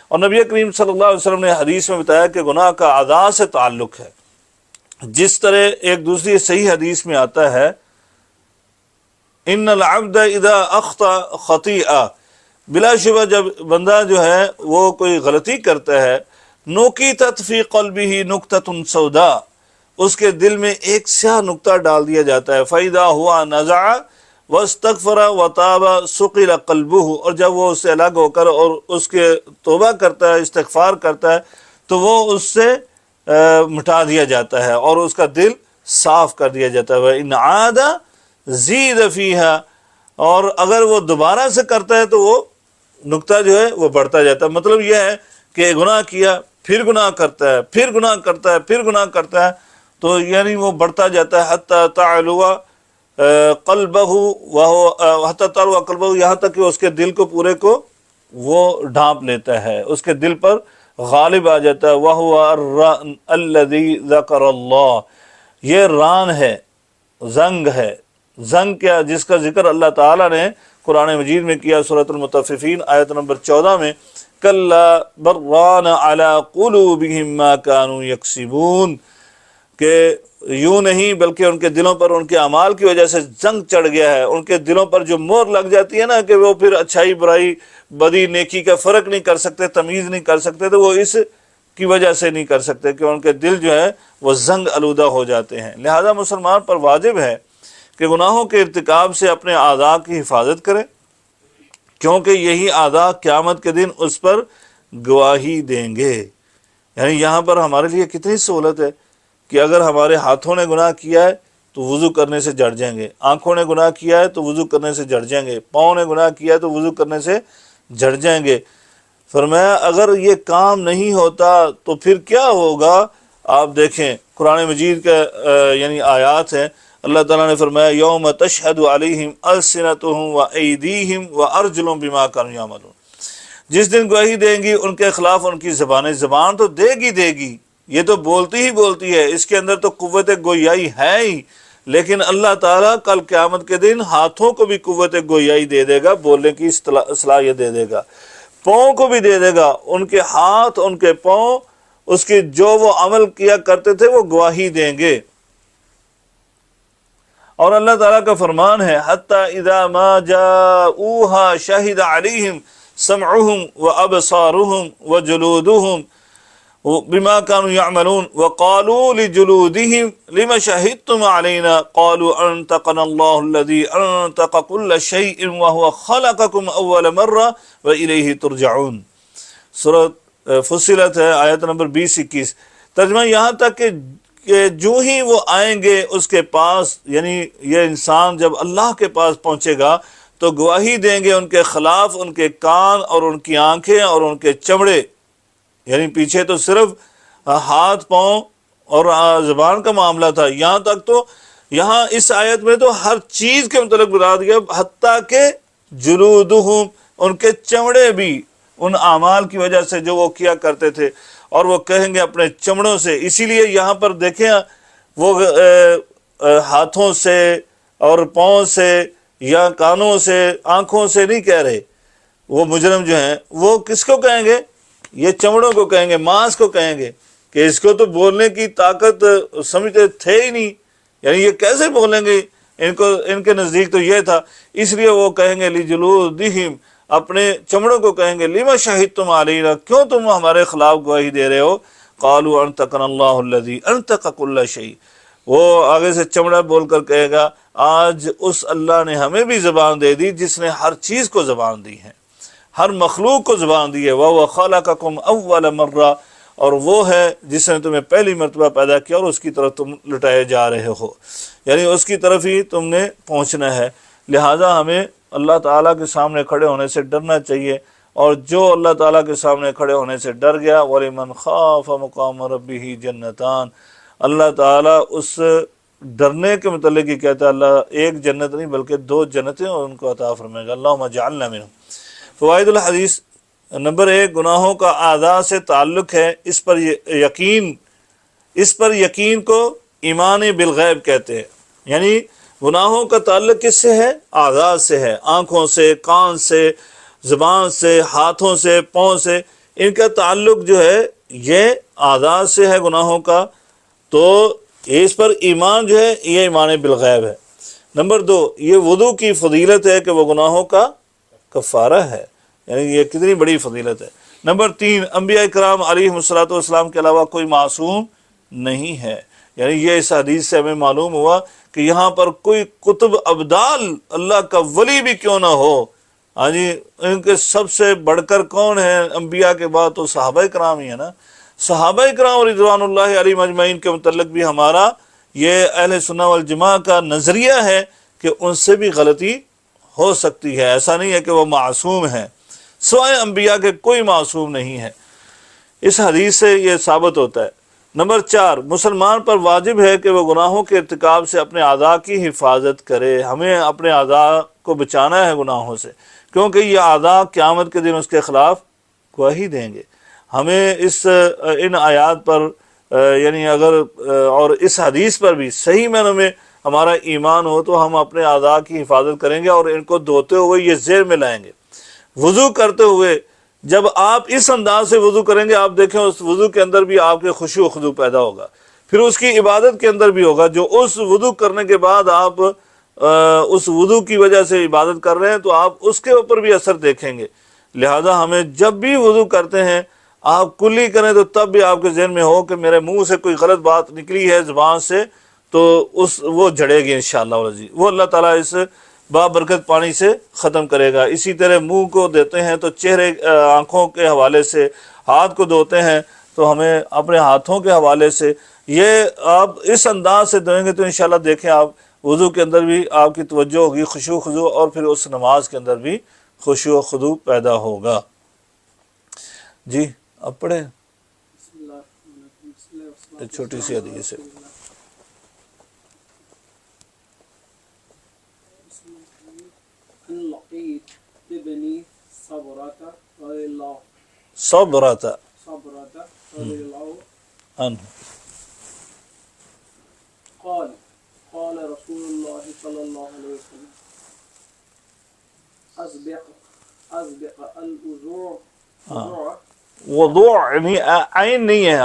اور نبی کریم صلی اللہ علیہ وسلم نے حدیث میں بتایا کہ گناہ کا اعضاء سے تعلق ہے، جس طرح ایک دوسری صحیح حدیث میں آتا ہے ان العبد اذا اخطا خطیئہ، بلا شبہ جب بندہ جو ہے وہ کوئی غلطی کرتا ہے، نُکِتَتْ فِي قَلْبِهِ نُکْتَةٌ سَوْدَاء، اس کے دل میں ایک سیاہ نقطہ ڈال دیا جاتا ہے، فَإِذَا هُوَ نَزَعَ وَاسْتَغْفَرَ وَتَابَ سُقِلَ قَلْبُهُ، اور جب وہ اس سے الگ ہو کر اور اس کے توبہ کرتا ہے، استغفار کرتا ہے، تو وہ اس سے مٹا دیا جاتا ہے اور اس کا دل صاف کر دیا جاتا ہے۔ وَإِنْ عَادَ زِيدَ فِيهَا، اور اگر وہ دوبارہ سے کرتا ہے تو وہ نقطہ جو ہے وہ بڑھتا جاتا ہے۔ مطلب یہ ہے کہ گناہ کیا، پھر گناہ کرتا ہے، پھر گناہ کرتا ہے، پھر گناہ کرتا ہے، تو یعنی وہ بڑھتا جاتا ہے، حتی تعلو قلبہ حتی تعلو قلبہ، یہاں تک کہ اس کے دل کو پورے کو وہ ڈھانپ لیتا ہے، اس کے دل پر غالب آ جاتا ہے۔ وَهُوَ الرَّأْنُ الَّذِي ذَكَرَ اللَّهُ، یہ ران ہے، زنگ ہے۔ زنگ کیا؟ جس کا ذکر اللہ تعالیٰ نے قرآن مجید میں کیا، سورۃ المطففین آیت نمبر 14 میں، کَلَّا بَلْ رَانَ عَلَىٰ قُلُوبِهِمْ مَا كَانُوا يَكْسِبُونَ، کہ یوں نہیں بلکہ ان کے دلوں پر ان کے اعمال کی وجہ سے زنگ چڑھ گیا ہے۔ ان کے دلوں پر جو مہر لگ جاتی ہے نا کہ وہ پھر اچھائی برائی بدی نیکی کا فرق نہیں کر سکتے، تمیز نہیں کر سکتے، تو وہ اس کی وجہ سے نہیں کر سکتے کہ ان کے دل جو ہے وہ زنگ آلودہ ہو جاتے ہیں۔ لہذا مسلمان پر واجب ہے کہ گناہوں کے ارتکاب سے اپنے اعضاء کی حفاظت کرے، کیونکہ یہی اعضاء قیامت کے دن اس پر گواہی دیں گے۔ یعنی یہاں پر ہمارے لیے کتنی سہولت ہے کہ اگر ہمارے ہاتھوں نے گناہ کیا ہے تو وضو کرنے سے جڑ جائیں گے، آنکھوں نے گناہ کیا ہے تو وضو کرنے سے جڑ جائیں گے، پاؤں نے گناہ کیا ہے تو وضو کرنے سے جڑ جائیں گے۔ فرمایا اگر یہ کام نہیں ہوتا تو پھر کیا ہوگا؟ آپ دیکھیں قرآن مجید کا یعنی آیات ہیں، اللہ تعالیٰ نے فرمایا یوم تشہد علیہم السنتہم وایدیہم وارجلہم بما کانوا یعملون، جس دن گواہی دیں گی ان کے خلاف ان کی زبانیں، زبان تو دے گی، یہ تو بولتی ہی بولتی ہے، اس کے اندر تو قوت گویائی ہے ہی، لیکن اللہ تعالیٰ کل قیامت کے دن ہاتھوں کو بھی قوت گویائی دے دے گا، بولنے کی صلاحیت دے دے گا، پاؤں کو بھی دے دے گا، ان کے ہاتھ ان کے پاؤں اس کی جو وہ عمل کیا کرتے تھے وہ گواہی دیں گے۔ اور اللہ تعالیٰ کا فرمان ہے حتی اذا ما جاؤوها شہد علیہم سمعہم وابصارہم وجلودہم بما كانوا يعملون وقالوا لجلودهم لما شهدتم علينا قالوا انطقنا الله الذي انطق كل شيء وهو خلقكم اول مره واليه ترجعون، سورۃ فصلت ہے آیت نمبر 20-21۔ ترجمہ یہاں تک کہ جو ہی وہ آئیں گے اس کے پاس، یعنی یہ انسان جب اللہ کے پاس پہنچے گا تو گواہی دیں گے ان کے خلاف ان کے کان اور ان کی آنکھیں اور ان کے چمڑے، یعنی پیچھے تو صرف ہاتھ پاؤں اور زبان کا معاملہ تھا، یہاں تک تو یہاں اس آیت میں تو ہر چیز کے متعلق بتا دیا، حتیٰ کہ جلودہم، ان کے چمڑے بھی ان اعمال کی وجہ سے جو وہ کیا کرتے تھے، اور وہ کہیں گے اپنے چمڑوں سے۔ اسی لیے یہاں پر دیکھیں وہ ہاتھوں سے اور پاؤں سے یا کانوں سے آنکھوں سے نہیں کہہ رہے، وہ مجرم جو ہیں وہ کس کو کہیں گے؟ یہ چمڑوں کو کہیں گے، ماس کو کہیں گے کہ اس کو تو بولنے کی طاقت سمجھتے تھے ہی نہیں، یعنی یہ کیسے بولیں گے، ان کے نزدیک تو یہ تھا، اس لیے وہ کہیں گے لجلودہم، اپنے چمڑوں کو کہیں گے لما شہدتم علینا، کیوں تم ہمارے خلاف گواہی دے رہے ہو؟ قالوا انطقنا اللہ الذی انطق کل شیء، وہ آگے سے چمڑا بول کر کہے گا آج اس اللہ نے ہمیں بھی زبان دے دی جس نے ہر چیز کو زبان دی ہے، ہر مخلوق کو زبان دی ہے، وَهُوَ خَلَقَكُمْ أَوَّلَ مَرَّةٍ، اور وہ ہے جس نے تمہیں پہلی مرتبہ پیدا کیا اور اس کی طرف تم لٹائے جا رہے ہو، یعنی اس کی طرف ہی تم نے پہنچنا ہے۔ لہٰذا ہمیں اللہ تعالیٰ کے سامنے کھڑے ہونے سے ڈرنا چاہیے، اور جو اللہ تعالیٰ کے سامنے کھڑے ہونے سے ڈر گیا وَلِمَنْ خَافَ مَقَامَ رَبِّهِ جَنَّتَانِ، اللہ تعالیٰ اس ڈرنے کے متعلق ہی کہتا ہے اللہ ایک جنت نہیں بلکہ 2 جنتیں اور ان کو عطا فرمائے گا، اللہم اجعلنا منہم۔ فوائد الحدیث، نمبر 1 گناہوں کا اعضاء سے تعلق ہے، اس پر یقین کو ایمان بالغیب کہتے ہیں۔ یعنی گناہوں کا تعلق کس سے ہے؟ اعضاء سے ہے، آنکھوں سے، کان سے، زبان سے، ہاتھوں سے، پاؤں سے، ان کا تعلق جو ہے یہ اعضاء سے ہے گناہوں کا، تو اس پر ایمان جو ہے یہ ایمان بالغیب ہے۔ نمبر 2 یہ وضو کی فضیلت ہے کہ وہ گناہوں کا کفارہ ہے، یعنی یہ کتنی بڑی فضیلت ہے۔ نمبر 3 انبیاء کرام علیہم الصلوۃ والسلام کے علاوہ کوئی معصوم نہیں ہے، یعنی یہ اس حدیث سے ہمیں معلوم ہوا کہ یہاں پر کوئی قطب ابدال اللہ کا ولی بھی کیوں نہ ہو، ہاں جی، ان کے سب سے بڑھ کر کون ہے انبیاء کے بعد؟ تو صحابہ کرام ہی ہے نا۔ صحابہ کرام رضوان اللہ علیہم اجمعین کے متعلق بھی ہمارا یہ اہل سنہ والجماعہ کا نظریہ ہے کہ ان سے بھی غلطی ہو سکتی ہے، ایسا نہیں ہے کہ وہ معصوم ہیں، سوائے انبیاء کے کوئی معصوم نہیں ہے۔ اس حدیث سے یہ ثابت ہوتا ہے۔ نمبر 4 مسلمان پر واجب ہے کہ وہ گناہوں کے ارتکاب سے اپنے اعضاء کی حفاظت کرے، ہمیں اپنے اعضاء کو بچانا ہے گناہوں سے، کیونکہ یہ اعضاء قیامت کے دن اس کے خلاف گواہی دیں گے۔ ہمیں ان آیات پر یعنی اگر اور اس حدیث پر بھی صحیح معنوں میں ہمارا ایمان ہو تو ہم اپنے اعضاء کی حفاظت کریں گے اور ان کو دھوتے ہوئے یہ ذہن میں لائیں گے۔ وضو کرتے ہوئے جب آپ اس انداز سے وضو کریں گے، آپ دیکھیں اس وضو کے اندر بھی آپ کے خشوع و خضوع پیدا ہوگا، پھر اس کی عبادت کے اندر بھی ہوگا۔ جو اس وضو کرنے کے بعد آپ اس وضو کی وجہ سے عبادت کر رہے ہیں تو آپ اس کے اوپر بھی اثر دیکھیں گے۔ لہذا ہمیں جب بھی وضو کرتے ہیں آپ کلی کریں تو تب بھی آپ کے ذہن میں ہو کہ میرے منہ سے کوئی غلط بات نکلی ہے زبان سے تو وہ جھڑے گی انشاءاللہ العزیز، وہ اللہ تعالیٰ اس بابرکت پانی سے ختم کرے گا۔ اسی طرح منہ کو دیتے ہیں تو چہرے آنکھوں کے حوالے سے، ہاتھ کو دھوتے ہیں تو ہمیں اپنے ہاتھوں کے حوالے سے، یہ آپ اس انداز سے دھوئیں گے تو انشاءاللہ دیکھیں آپ وضو کے اندر بھی آپ کی توجہ ہوگی، خشوع و خضوع، اور پھر اس نماز کے اندر بھی خشوع و خضوع پیدا ہوگا۔ جی اب پڑھیں بسم اللہ الرحمن الرحیم، بسم اللہ والصلاۃ ایک چھوٹی سی والسلام علی حدیث ہے۔ رسول اللہ۔ بسم اللہ ان لقیت ابن صبرۃ رضی اللہ صبرۃ رضی اللہ عنہ قال رسول اللہ صلی اللہ علیہ وسلم اسبق الوضوء وضوع یعنی عین نہیں ہے،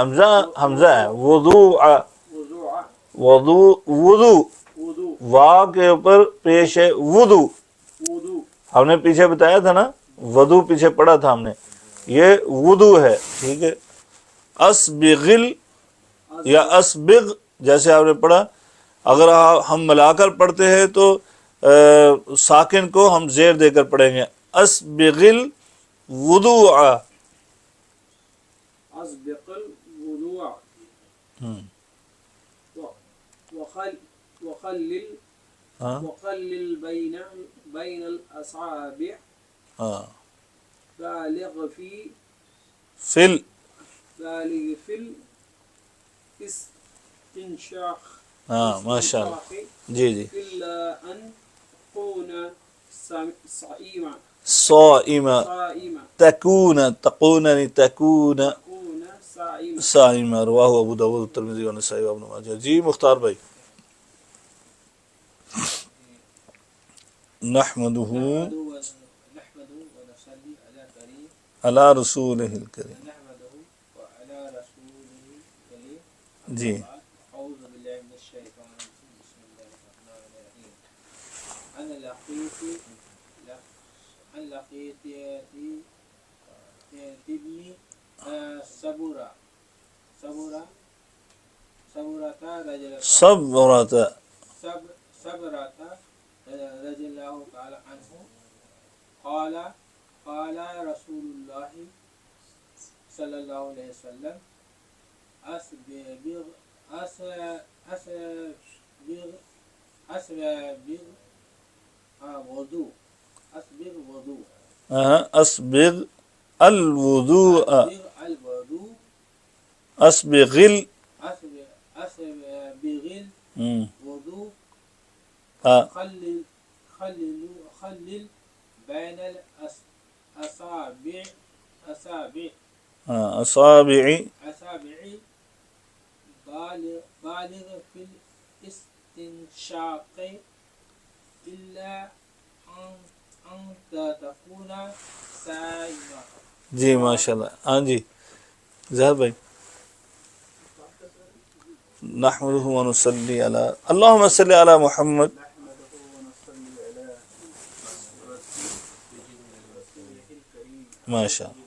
حمزہ ہے، وضو وا کے اوپر پیش ہے وضو۔ ہم نے پیچھے بتایا تھا نا، وضو پیچھے پڑھا تھا ہم نے، یہ وضو ہے، ٹھیک ہے۔ اسبغل یا اسبغ جیسے آپ نے پڑھا، اگر ہم ملا کر پڑھتے ہیں تو ساکن کو ہم زیر دے کر پڑھیں گے، اسبغل وضوء، اسبق الوضوء وخلل بين الاصابع بالغ في الاستنشاق ماشاء اللہ، جی جی، الا ان تكون صائما تكون صائما صائما، رواہ ابو داؤد ترمذی و نسائی و ابن ماجہ۔ جی مختار بھائی، نحمده علی رسولہ الکریم۔ جی اعوذ باللہ من الشیطان الرجیم، بسم اللہ الرحمن الرحیم۔ ان لقیت ابن صبرۃ رضی اللہ تعالی عنہ قال رسول اللہ صلی اللہ علیہ وسلم اسبغ وضو اسبغ الوضوء، اسبغل وضو خلل بین الاصابع الأصابع اصابع بالغ في الاستنشاق إلا أن تكون صائما. جی ماشاء اللہ. ہاں جی زہر بھائی. نحمدہ و نصلی علی اللہم صلی علی محمد. ماشاء اللہ.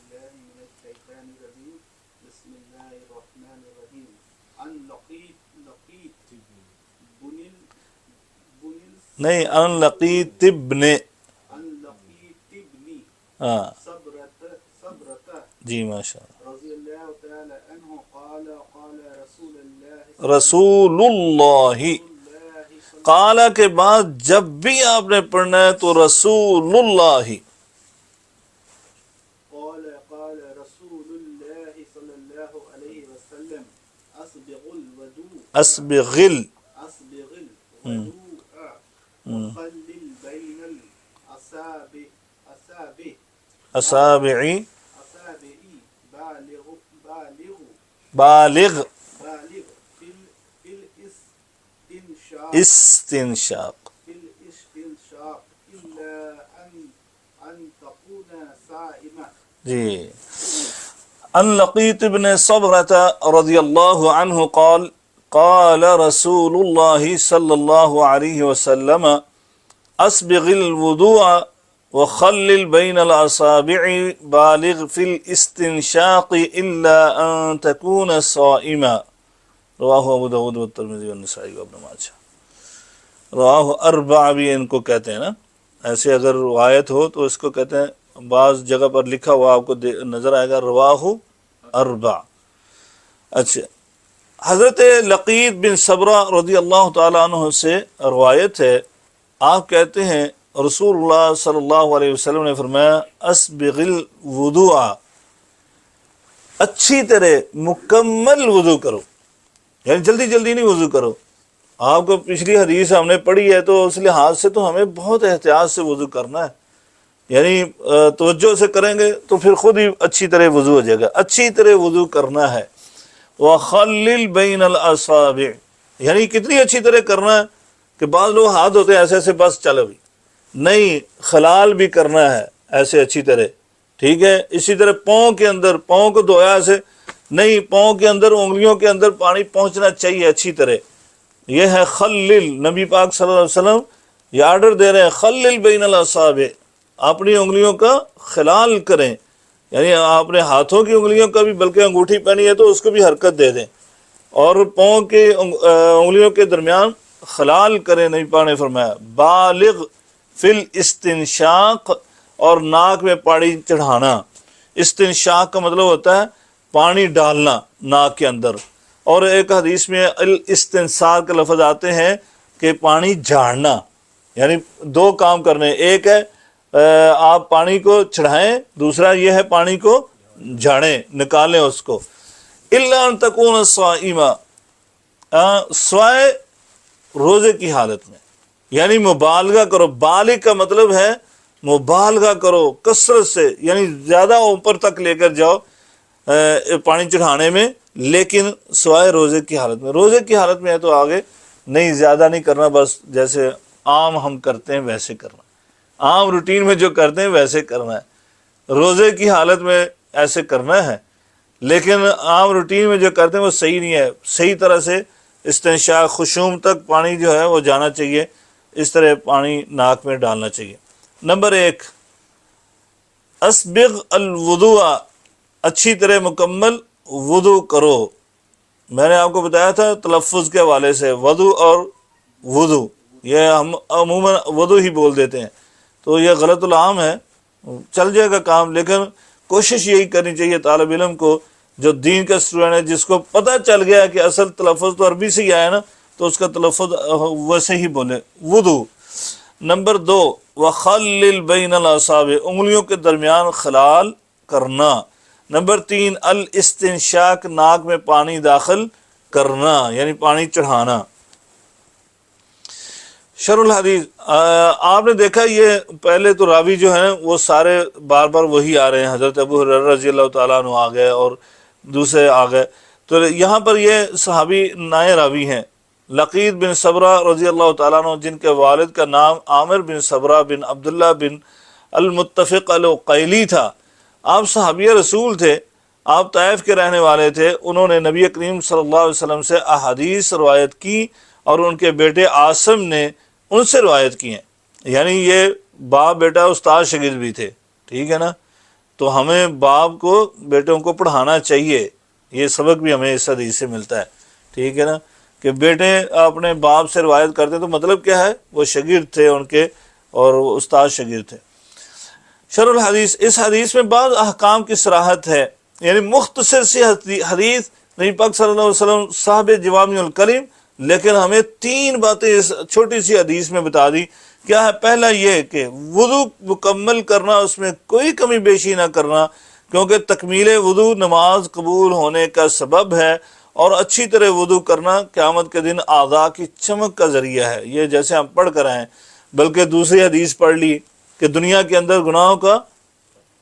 نہیں ان لقیت ابن. ہاں جی ماشاء اللہ. رسول اللہ قال کے بعد جب بھی آپ نے پڑھنا ہے تو رسول اللہ. اسبغل اصابعی بالغ استنشاق. جی ان لقیت ابن صبرة رضی اللہ عنہ قال قال رسول اللہ صلی اللہ علیہ وسلم اسبغ الوضوء وخلل بین الاصابع بالغ فی الاستنشاق الا ان تکون صائما. رواہ ابو داود والترمذی والنسائی وابن ماجہ. رواہ اربع بھی ان کو کہتے ہیں نا. ایسے اگر روایت ہو تو اس کو کہتے ہیں، بعض جگہ پر لکھا ہوا آپ کو نظر آئے گا رواہ اربع. اچھا حضرت لقیت بن صبرہ رضی اللہ تعالیٰ عنہ سے روایت ہے، آپ کہتے ہیں رسول اللہ صلی اللہ علیہ وسلم نے فرمایا اسبغ الوضوء، اچھی طرح مکمل وضو کرو، یعنی جلدی جلدی نہیں وضو کرو. آپ کو پچھلی حدیث ہم نے پڑھی ہے تو اس لحاظ سے تو ہمیں بہت احتیاط سے وضو کرنا ہے، یعنی توجہ سے کریں گے تو پھر خود ہی اچھی طرح وضو ہو جائے گا. اچھی طرح وضو کرنا ہے. وَخَلِّلْ بَيْنَ الْأَصَابِعِ، یعنی کتنی اچھی طرح کرنا ہے کہ بعض لوگ ہاتھ ہوتے ہیں ایسے ایسے بس چلو بھی نہیں، خلال بھی کرنا ہے ایسے اچھی طرح. ٹھیک ہے. اسی طرح پاؤں کے اندر، پاؤں کو دھویا ایسے نہیں، پاؤں کے اندر انگلیوں کے اندر پانی پہنچنا چاہیے اچھی طرح. یہ ہے خلل. نبی پاک صلی اللہ علیہ وسلم یہ آرڈر دے رہے ہیں خلل بین الاصابع، اپنی انگلیوں کا خلال کریں، یعنی آپ نے ہاتھوں کی انگلیوں کا بھی، بلکہ انگوٹھی پہنی ہے تو اس کو بھی حرکت دے دیں، اور پاؤں کے انگلیوں کے درمیان خلال کریں. نبی پاک نے فرمایا بالغ فی الاستنشاق، اور ناک میں پانی چڑھانا. استنشاق کا مطلب ہوتا ہے پانی ڈالنا ناک کے اندر، اور ایک حدیث میں الاستنثار کے لفظ آتے ہیں کہ پانی جھاڑنا، یعنی دو کام کرنے. ایک ہے آپ پانی کو چڑھائیں، دوسرا یہ ہے پانی کو جھاڑیں، نکالیں اس کو. الا ان تکون صائما، سوائے روزے کی حالت میں، یعنی مبالغہ کرو. بالغ کا مطلب ہے مبالغہ کرو کثرت سے، یعنی زیادہ اوپر تک لے کر جاؤ پانی چڑھانے میں، لیکن سوائے روزے کی حالت میں. روزے کی حالت میں ہے تو آگے نہیں، زیادہ نہیں کرنا، بس جیسے عام ہم کرتے ہیں ویسے کرنا، عام روٹین میں جو کرتے ہیں ویسے کرنا ہے. روزے کی حالت میں ایسے کرنا ہے، لیکن عام روٹین میں جو کرتے ہیں وہ صحیح نہیں ہے. صحیح طرح سے استنشاق خشوم تک پانی جو ہے وہ جانا چاہیے، اس طرح پانی ناک میں ڈالنا چاہیے. نمبر 1 اسبغ الوضوء، اچھی طرح مکمل وضو کرو. میں نے آپ کو بتایا تھا تلفظ کے حوالے سے وضو اور وضو، یہ ہم عموماً وضو ہی بول دیتے ہیں، تو یہ غلط العام ہے. چل جائے گا کام، لیکن کوشش یہی کرنی چاہیے طالب علم کو جو دین کا اسٹوڈنٹ ہے، جس کو پتہ چل گیا کہ اصل تلفظ تو عربی سے ہی آیا نا، تو اس کا تلفظ ویسے ہی بولے وضو. نمبر 2 وخلل بین الاصابع، انگلیوں کے درمیان خلال کرنا. نمبر 3 الاستنشاق، ناک میں پانی داخل کرنا، یعنی پانی چڑھانا. شرح الحدیث آپ نے دیکھا یہ پہلے تو راوی جو ہیں وہ سارے بار بار وہی آ رہے ہیں، حضرت ابو ہریرہ رضی اللہ تعالیٰ عنہ آ گئے اور دوسرے آ گئے، تو یہاں پر یہ صحابی نئے راوی ہیں لقیط بن صبرہ رضی اللہ تعالیٰ عنہ، جن کے والد کا نام عامر بن صبرہ بن عبداللہ بن المتفق العقیلی تھا۔ آپ صحابی رسول تھے، آپ طائف کے رہنے والے تھے، انہوں نے نبی کریم صلی اللہ علیہ وسلم سے احادیث روایت کی اور ان کے بیٹے عاصم نے ان سے روایت کی ہیں، یعنی یہ باپ بیٹا استاد شاگرد بھی تھے، ٹھیک ہے نا، تو ہمیں باپ کو بیٹوں کو پڑھانا چاہیے، یہ سبق بھی ہمیں اس حدیث سے ملتا ہے، ٹھیک ہے نا، کہ بیٹے اپنے باپ سے روایت کرتے تو مطلب کیا ہے، وہ شاگرد تھے ان کے اور وہ استاد شاگرد تھے۔ شرح الحدیث، اس حدیث میں بعض احکام کی صراحت ہے، یعنی مختصر سی حدیث، نبی پاک صلی اللہ علیہ وسلم صاحب جوامع الکلم، لیکن ہمیں 3 باتیں اس چھوٹی سی حدیث میں بتا دی۔ کیا ہے؟ پہلا یہ کہ وضو مکمل کرنا، اس میں کوئی کمی بیشی نہ کرنا، کیونکہ تکمیل وضو نماز قبول ہونے کا سبب ہے، اور اچھی طرح وضو کرنا قیامت کے دن اعضاء کی چمک کا ذریعہ ہے، یہ جیسے ہم پڑھ کر آئے، بلکہ دوسری حدیث پڑھ لی کہ دنیا کے اندر گناہوں کا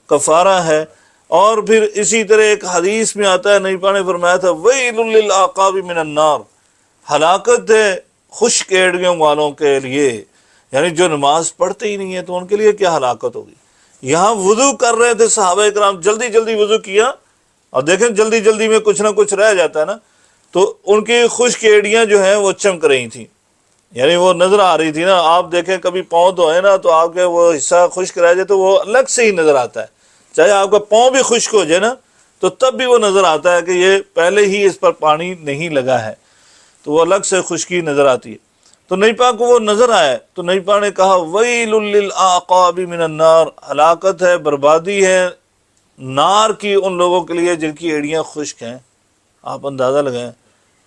کفارہ ہے، اور پھر اسی طرح ایک حدیث میں آتا ہے، نبی پاک نے فرمایا تھا ویل للعقاب من النار، ہلاکت ہے خشک ایڑیوں والوں کے لیے، یعنی جو نماز پڑھتے ہی نہیں ہے تو ان کے لیے کیا ہلاکت ہوگی۔ یہاں وضو کر رہے تھے صحابہ کرام، جلدی جلدی وضو کیا، اور دیکھیں جلدی جلدی میں کچھ نہ کچھ رہ جاتا ہے نا، تو ان کی خشک ایڑیاں جو ہیں وہ چمک رہی تھیں، یعنی وہ نظر آ رہی تھی نا۔ آپ دیکھیں کبھی پاؤں دھوئے نا تو آپ کے وہ حصہ خشک رہ جائے تو وہ الگ سے ہی نظر آتا ہے، چاہے آپ کا پاؤں بھی خشک ہو جائے نا تو تب بھی وہ نظر آتا ہے کہ یہ پہلے ہی اس پر پانی نہیں لگا ہے، تو وہ الگ سے خشکی نظر آتی ہے۔ تو نبی پاک کو وہ نظر آئے تو نبی پاک نے کہا ویل للعقاب من النار، ہلاکت ہے، بربادی ہے نار کی ان لوگوں کے لیے جن کی ایڑیاں خشک ہیں۔ آپ اندازہ لگائیں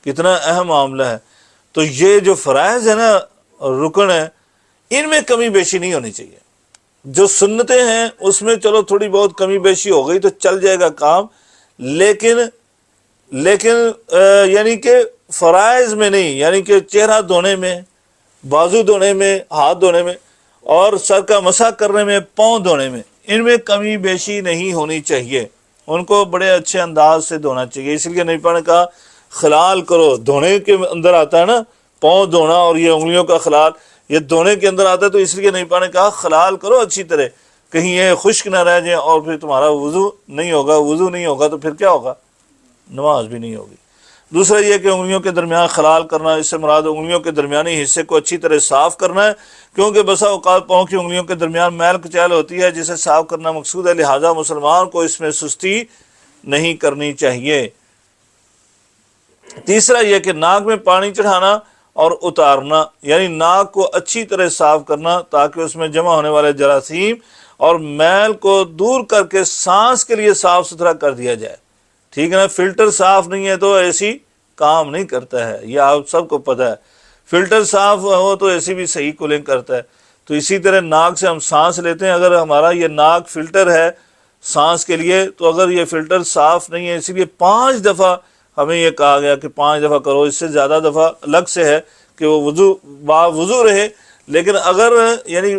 کتنا اہم معاملہ ہے۔ تو یہ جو فرائض ہے نا، رکن ہے، ان میں کمی بیشی نہیں ہونی چاہیے۔ جو سنتیں ہیں اس میں چلو تھوڑی بہت کمی بیشی ہو گئی تو چل جائے گا کام، لیکن یعنی کہ فرائض میں نہیں، یعنی کہ چہرہ دھونے میں، بازو دھونے میں، ہاتھ دھونے میں، اور سر کا مسح کرنے میں، پاؤں دھونے میں، ان میں کمی بیشی نہیں ہونی چاہیے، ان کو بڑے اچھے انداز سے دھونا چاہیے۔ اس لیے نبی پاک نے کہا خلال کرو، دھونے کے اندر آتا ہے نا پاؤں دھونا، اور یہ انگلیوں کا خلال یہ دھونے کے اندر آتا ہے، تو اس لیے نبی پاک نے کہا خلال کرو اچھی طرح، کہیں یہ خشک نہ رہ جائیں، اور پھر تمہارا وضو نہیں ہوگا تو پھر کیا ہوگا؟ نماز بھی نہیں ہوگی۔ دوسرا یہ کہ انگلیوں کے درمیان خلال کرنا، اس سے مراد انگلیوں کے درمیانی حصے کو اچھی طرح صاف کرنا ہے، کیونکہ بسا اوقات پاؤں کی انگلیوں کے درمیان میل کچیل ہوتی ہے جسے صاف کرنا مقصود ہے، لہذا مسلمان کو اس میں سستی نہیں کرنی چاہیے۔ تیسرا یہ کہ ناک میں پانی چڑھانا اور اتارنا، یعنی ناک کو اچھی طرح صاف کرنا تاکہ اس میں جمع ہونے والے جراثیم اور میل کو دور کر کے سانس کے لیے صاف ستھرا کر دیا جائے، ٹھیک ہے نا۔ فلٹر صاف نہیں ہے تو اے سی کام نہیں کرتا ہے، یہ آپ سب کو پتہ ہے، فلٹر صاف ہو تو اے سی بھی صحیح کولنگ کرتا ہے۔ تو اسی طرح ناک سے ہم سانس لیتے ہیں، اگر ہمارا یہ ناک فلٹر ہے سانس کے لیے، تو اگر یہ فلٹر صاف نہیں ہے، اسی لیے 5 دفعہ ہمیں یہ کہا گیا کہ 5 دفعہ کرو، اس سے زیادہ دفعہ الگ سے ہے کہ وہ وضو رہے، لیکن اگر یعنی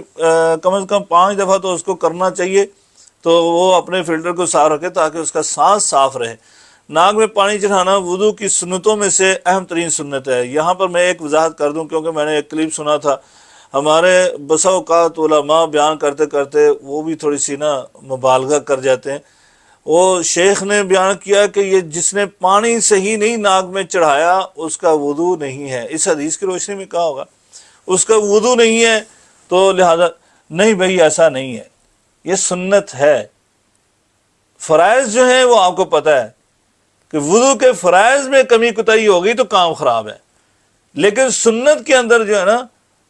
کم از کم 5 دفعہ تو اس کو کرنا چاہیے، تو وہ اپنے فلٹر کو صاف رکھے تاکہ اس کا سانس صاف رہے۔ ناک میں پانی چڑھانا وضو کی سنتوں میں سے اہم ترین سنت ہے۔ یہاں پر میں ایک وضاحت کر دوں، کیونکہ میں نے ایک کلپ سنا تھا، ہمارے بسا اوقات علماء بیان کرتے کرتے وہ بھی تھوڑی سی مبالغہ کر جاتے ہیں۔ وہ شیخ نے بیان کیا کہ یہ جس نے پانی صحیح نہیں ناک میں چڑھایا اس کا وضو نہیں ہے۔ اس حدیث کی روشنی میں کہا ہوگا اس کا وضو نہیں ہے، تو لہذا نہیں بھائی ایسا نہیں ہے، یہ سنت ہے۔ فرائض جو ہیں وہ آپ کو پتہ ہے کہ وضو کے فرائض میں کمی کوتاہی ہوگی تو کام خراب ہے، لیکن سنت کے اندر جو ہے نا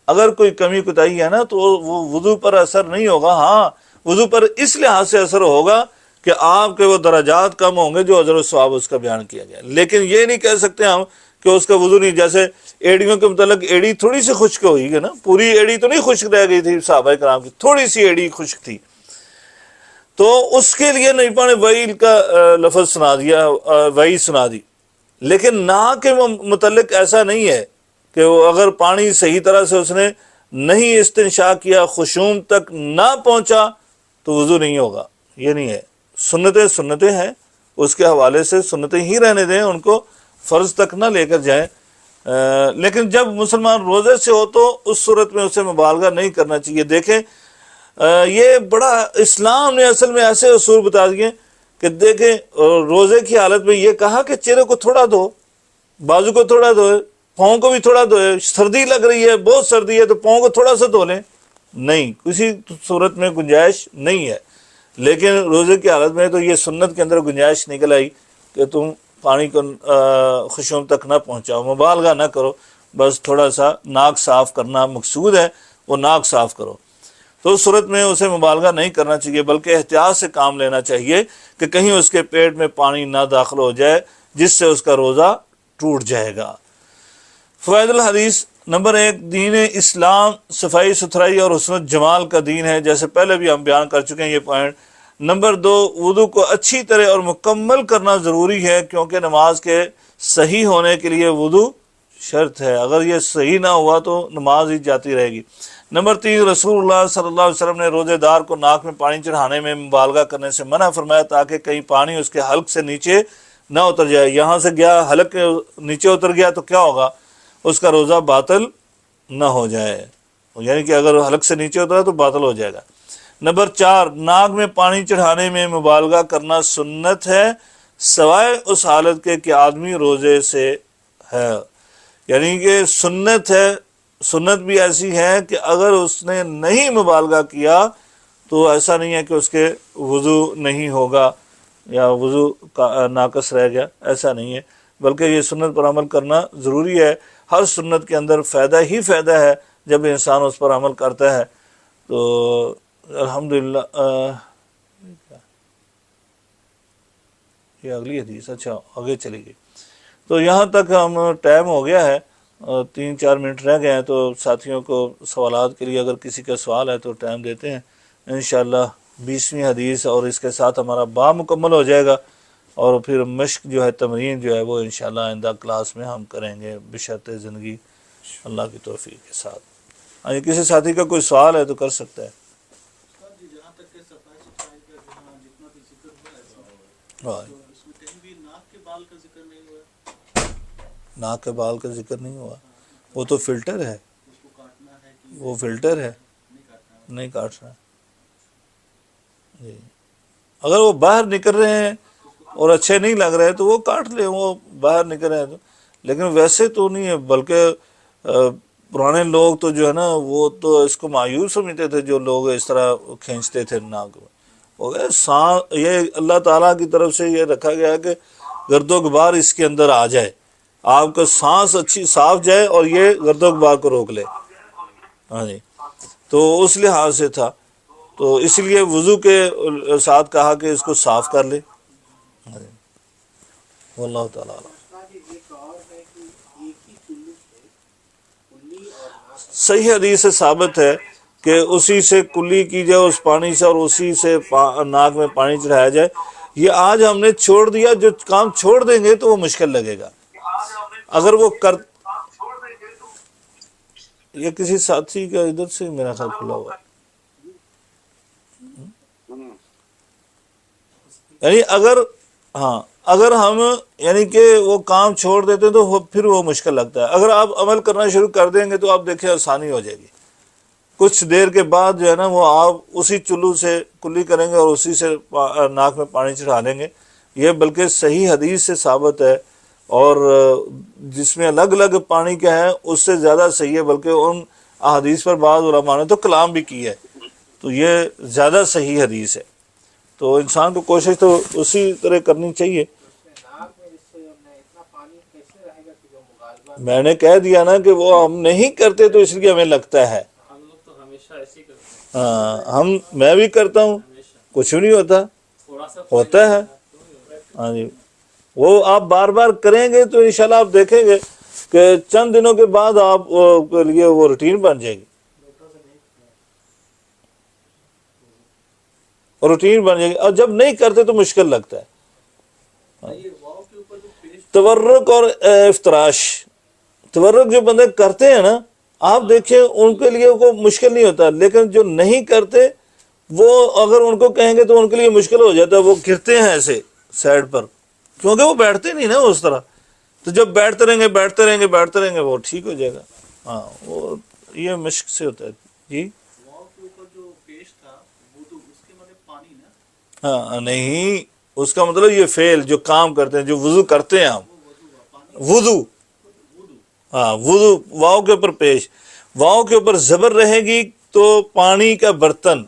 اگر کوئی کمی کوتاہی ہے نا تو وہ وضو پر اثر نہیں ہوگا۔ ہاں وضو پر اس لحاظ سے اثر ہوگا کہ آپ کے وہ درجات کم ہوں گے جو اجر و ثواب اس کا بیان کیا گیا، لیکن یہ نہیں کہہ سکتے ہم کہ اس کا وضو نہیں۔ جیسے ایڑیوں کے متعلق ایڑی تھوڑی سی خشک ہوئی گی نا، پوری ایڑی تو نہیں خشک رہ گئی تھی صحابہ کرام کی، تھوڑی سی ایڑی خشک تھی، تو اس کے لیے نبی پاک نے وعید کا لفظ سنا دیا، وعید سنا دی۔ لیکن ناک کے متعلق ایسا نہیں ہے کہ وہ اگر پانی صحیح طرح سے اس نے نہیں استنشاق کیا، خشوم تک نہ پہنچا تو وضو نہیں ہوگا. یہ نہیں ہے. سنتیں ہیں، اس کے حوالے سے سنتیں ہی رہنے دیں، ان کو فرض تک نہ لے کر جائیں. لیکن جب مسلمان روزے سے ہو تو اس صورت میں اسے مبالغہ نہیں کرنا چاہیے. دیکھیں یہ بڑا اسلام نے اصل میں ایسے اصول بتا دیے کہ دیکھیں روزے کی حالت میں یہ کہا کہ چہرے کو تھوڑا دھو، بازو کو تھوڑا دھوئے، پاؤں کو بھی تھوڑا دھوئے. سردی لگ رہی ہے، بہت سردی ہے، تو پاؤں کو تھوڑا سا دھو لیں. نہیں، کسی صورت میں گنجائش نہیں ہے. لیکن روزے کی حالت میں تو یہ سنت کے اندر گنجائش نکل آئی کہ تم پانی کو خشوم تک نہ پہنچاؤ، مبالغہ نہ کرو، بس تھوڑا سا ناک صاف کرنا مقصود ہے، وہ ناک صاف کرو. تو اس صورت میں اسے مبالغہ نہیں کرنا چاہیے، بلکہ احتیاط سے کام لینا چاہیے کہ کہیں اس کے پیٹ میں پانی نہ داخل ہو جائے جس سے اس کا روزہ ٹوٹ جائے گا. فوائد الحدیث. نمبر 1، دین اسلام صفائی ستھرائی اور حسن جمال کا دین ہے، جیسے پہلے بھی ہم بیان کر چکے ہیں یہ پوائنٹ. نمبر 2، وضو کو اچھی طرح اور مکمل کرنا ضروری ہے، کیونکہ نماز کے صحیح ہونے کے لیے وضو شرط ہے. اگر یہ صحیح نہ ہوا تو نماز ہی جاتی رہے گی. نمبر 3، رسول اللہ صلی اللہ علیہ وسلم نے روزے دار کو ناک میں پانی چڑھانے میں مبالغہ کرنے سے منع فرمایا، تاکہ کہیں پانی اس کے حلق سے نیچے نہ اتر جائے. یہاں سے گیا، حلق کے نیچے اتر گیا تو کیا ہوگا؟ اس کا روزہ باطل نہ ہو جائے، یعنی کہ اگر حلق سے نیچے اترا تو باطل ہو جائے گا. نمبر 4، ناک میں پانی چڑھانے میں مبالغہ کرنا سنت ہے، سوائے اس حالت کے کہ آدمی روزے سے ہے. یعنی کہ سنت ہے. سنت بھی ایسی ہے کہ اگر اس نے نہیں مبالغہ کیا تو ایسا نہیں ہے کہ اس کے وضو نہیں ہوگا یا وضو ناقص رہ گیا، ایسا نہیں ہے، بلکہ یہ سنت پر عمل کرنا ضروری ہے. ہر سنت کے اندر فائدہ ہی فائدہ ہے جب انسان اس پر عمل کرتا ہے. تو الحمدللہ یہ اگلی حدیث اچھا آگے چلی گئی. تو یہاں تک ہم ٹائم ہو گیا ہے، 3-4 منٹ رہ گئے ہیں، تو ساتھیوں کو سوالات کے لیے اگر کسی کا سوال ہے تو ٹائم دیتے ہیں. انشاءاللہ 20ویں حدیث اور اس کے ساتھ ہمارا باب مکمل ہو جائے گا، اور پھر مشق جو ہے، تمرین جو ہے، وہ انشاءاللہ آئندہ کلاس میں ہم کریں گے بشرط زندگی اللہ کی توفیق کے ساتھ. ہاں، کسی ساتھی کا کوئی سوال ہے تو کر سکتا ہے. جہاں تک کہ صفائی ستھرائی کا جتنا بھی ذکر ہوا ہے، تو اس میں کہیں بھی ناک کے بال کا ذکر نہیں ہوا. ناک کے بال کا ذکر نہیں ہوا، وہ تو فلٹر ہے، اس کو کاٹنا ہے کہ وہ فلٹر ہے، نہیں کاٹنا؟ نہیں کاٹ رہا. جی، اگر وہ باہر نکل رہے ہیں اور اچھے نہیں لگ رہے تو وہ کاٹ لیں، وہ باہر نکل رہے ہیں تو. لیکن ویسے تو نہیں ہے، بلکہ پرانے لوگ تو جو ہے نا وہ تو اس کو مایوس سمجھتے تھے، جو لوگ اس طرح کھینچتے تھے ناک میں. یہ اللہ تعالیٰ کی طرف سے یہ رکھا گیا ہے کہ گرد و غبار اس کے اندر آ جائے، آپ کا سانس اچھی صاف جائے اور یہ گرد و غبار کو روک لے. ہاں جی، تو اس لحاظ سے تھا، تو اس لیے وضو کے ساتھ کہا کہ اس کو صاف کر لے. واللہ تعالیٰ ایک اور ہے کہ ایک ہی کلو سے کلی اور ناک صحیح حدیث سے ثابت ہے کہ اسی سے کلی کی جائے اس پانی سے، اور اسی سے ناک میں پانی چڑھایا جائے. یہ آج ہم نے چھوڑ دیا، جو کام چھوڑ دیں گے تو وہ مشکل لگے گا. اگر وہ یہ کسی ساتھی کا ادھر سے میرا خیال کھلا ہوا، یعنی اگر ہم یعنی کہ وہ کام چھوڑ دیتے تو پھر وہ مشکل لگتا ہے. اگر آپ عمل کرنا شروع کر دیں گے تو آپ دیکھیں آسانی ہو جائے گی. کچھ دیر کے بعد جو ہے نا وہ آپ اسی چلو سے کلی کریں گے اور اسی سے ناک میں پانی چڑھا لیں گے. یہ بلکہ صحیح حدیث سے ثابت ہے، اور جس میں الگ الگ پانی کا ہے اس سے زیادہ صحیح ہے. بلکہ ان احادیث پر بعض علماء نے تو کلام بھی کی ہے، تو یہ زیادہ صحیح حدیث ہے. تو انسان کو کوشش تو اسی طرح کرنی چاہیے. ناک میں اس سے اتنا پانی کیسے رہے گا کہ جو مغالبہ میں نے کہہ دیا نا کہ وہ ہم نہیں کرتے تو اس لیے ہمیں لگتا ہے. ہم لوگ تو ہمیشہ ایسے ہی کرتے ہیں، ہاں، میں بھی کرتا ہوں، ہمیشہ کچھ نہیں ہوتا، تھوڑا سا ہوتا ہے. ہاں جی، وہ آپ بار بار کریں گے تو انشاءاللہ آپ دیکھیں گے کہ چند دنوں کے بعد آپ کے لیے وہ روٹین بن جائے گی، روٹین بن جائے گی. اور جب نہیں کرتے تو مشکل لگتا ہے. یہ واؤ کے اوپر جو پیسٹ تورک اور افتراش، تورک جو بندے کرتے ہیں نا، آپ دیکھیں ان کے لیے کوئی مشکل نہیں ہوتا، لیکن جو نہیں کرتے وہ اگر ان کو کہیں گے تو ان کے لیے مشکل ہو جاتا ہے، وہ گرتے ہیں ایسے سائڈ پر، کیونکہ وہ بیٹھتے نہیں نا اس طرح. تو جب بیٹھتے رہیں گے وہ ٹھیک ہو جائے گا. ہاں وہ یہ مشق سے ہوتا ہے. جی واو کے اوپر جو پیش تھا وضو، اس کے مطلب پانی نا؟ ہاں نہیں، اس کا مطلب یہ فعل جو کام کرتے ہیں، جو وضو کرتے ہیں ہم، وضو. ہاں وضو، واؤ کے اوپر پیش، واؤ کے اوپر زبر رہے گی تو پانی کا برتن.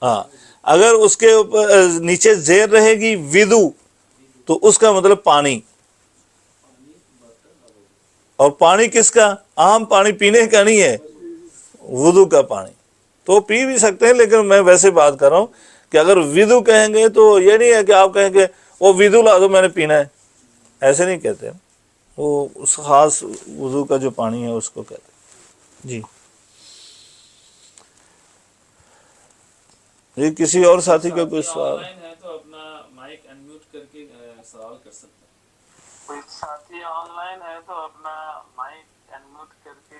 ہاں اگر اس کے اوپر نیچے زیر رہے گی ودو تو اس کا مطلب پانی. اور پانی کس کا؟ عام پانی پینے کا نہیں ہے، وضو کا پانی. تو پی بھی سکتے ہیں، لیکن میں ویسے بات کر رہا ہوں کہ اگر وضو کہیں گے تو یہ نہیں ہے کہ آپ کہیں کہ وہ وضو لا دو میں نے پینا ہے، ایسے نہیں کہتے. وہ اس خاص وضو کا جو پانی ہے اس کو کہتے ہیں. جی یہ کسی اور ساتھی کا کوئی سوال؟ آن لائن ہے تو اپنا مائک انمیوٹ کر کے سوال کر سکتے ہیں. کوئی ساتھی آن لائن ہے تو اپنا مائک انمیوٹ کر کے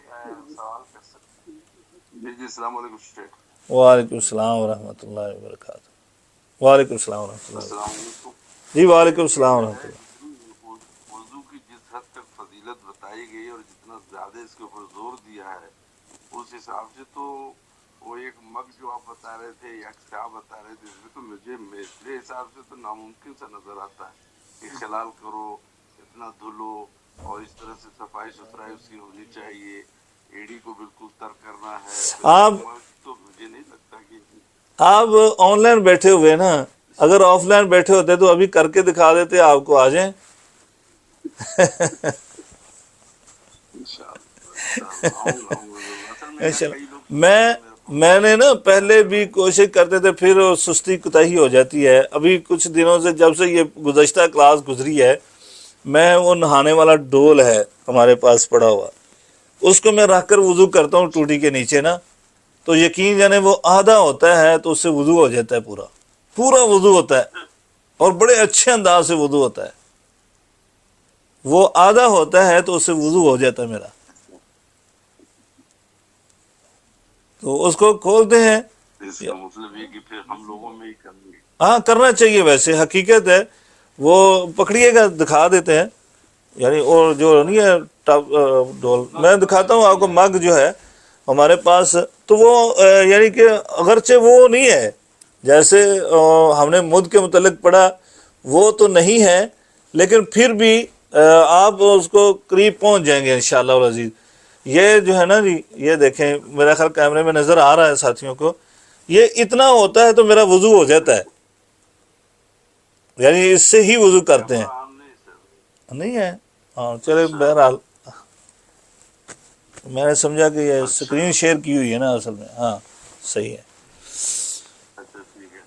سوال کر سکتے ہیں. جی السلام علیکم شیخ. وعلیکم السلام ورحمۃ اللہ وبرکاتہ. وعلیکم السلام ورحمۃ اللہ. السلام علیکم. جی وعلیکم السلام ورحمۃ اللہ. وضو کی جس حد تک فضیلت بتائی گئی اور جتنا زیادہ اس کے اوپر زور دیا ہے، اس حساب سے تو وہ ایک مگ جو آپ بتا رہے تھے یا کیا بتا رہے تھے، اس میں تو میرے حساب سے تو ناممکن سا نظر آتا ہے کہ خلال کرو، اتنا دھلو، اور اس طرح سے صفائی ستھرائی اس کی ہونی چاہیے، ایڑی کو بالکل تر کرنا ہے. آپ تو مجھے نہیں لگتا کہ آپ آن لائن بیٹھے ہوئے نا، اگر آف لائن بیٹھے ہوتے تو ابھی کر کے دکھا دیتے، آپ کو آ جائیں. میں نے نا پہلے بھی کوشش کرتے تھے، پھر سستی کوتاہی ہو جاتی ہے. ابھی کچھ دنوں سے جب سے یہ گزشتہ کلاس گزری ہے، میں وہ نہانے والا ڈول ہے ہمارے پاس پڑا ہوا، اس کو میں رکھ کر وضو کرتا ہوں ٹوٹی کے نیچے نا، تو یقین جانے وہ آدھا ہوتا ہے تو اس سے وضو ہو جاتا ہے، پورا وضو ہوتا ہے، اور بڑے اچھے انداز سے وضو ہوتا ہے. وہ آدھا ہوتا ہے تو اس سے وضو ہو جاتا ہے میرا. تو اس کو کھولتے ہیں. اس کا مطلب یہ کہ پھر ہم لوگوں میں ہی کریں گے. ہاں کرنا چاہیے، ویسے حقیقت ہے. وہ پکڑیے گا دکھا دیتے ہیں، یعنی اور جو نہیں ہے ڈول، میں دکھاتا ہوں آپ کو. مگ جو ہے ہمارے پاس، تو وہ یعنی کہ اگرچہ وہ نہیں ہے جیسے ہم نے مد کے متعلق پڑھا، وہ تو نہیں ہے، لیکن پھر بھی آپ اس کو قریب پہنچ جائیں گے انشاءاللہ العزیز. یہ جو ہے نا جی، یہ دیکھیں میرا خیال کیمرے میں نظر آ رہا ہے ساتھیوں کو، یہ اتنا ہوتا ہے تو میرا وضو ہو جاتا ہے، یعنی اس سے ہی وضو کرتے ہیں. نہیں ہے؟ ہاں چلے، بہرحال میں نے سمجھا کہ یہ اسکرین شیئر کی ہوئی ہے نا اصل میں. ہاں صحیح ہے. اچھا ٹھیک ہے.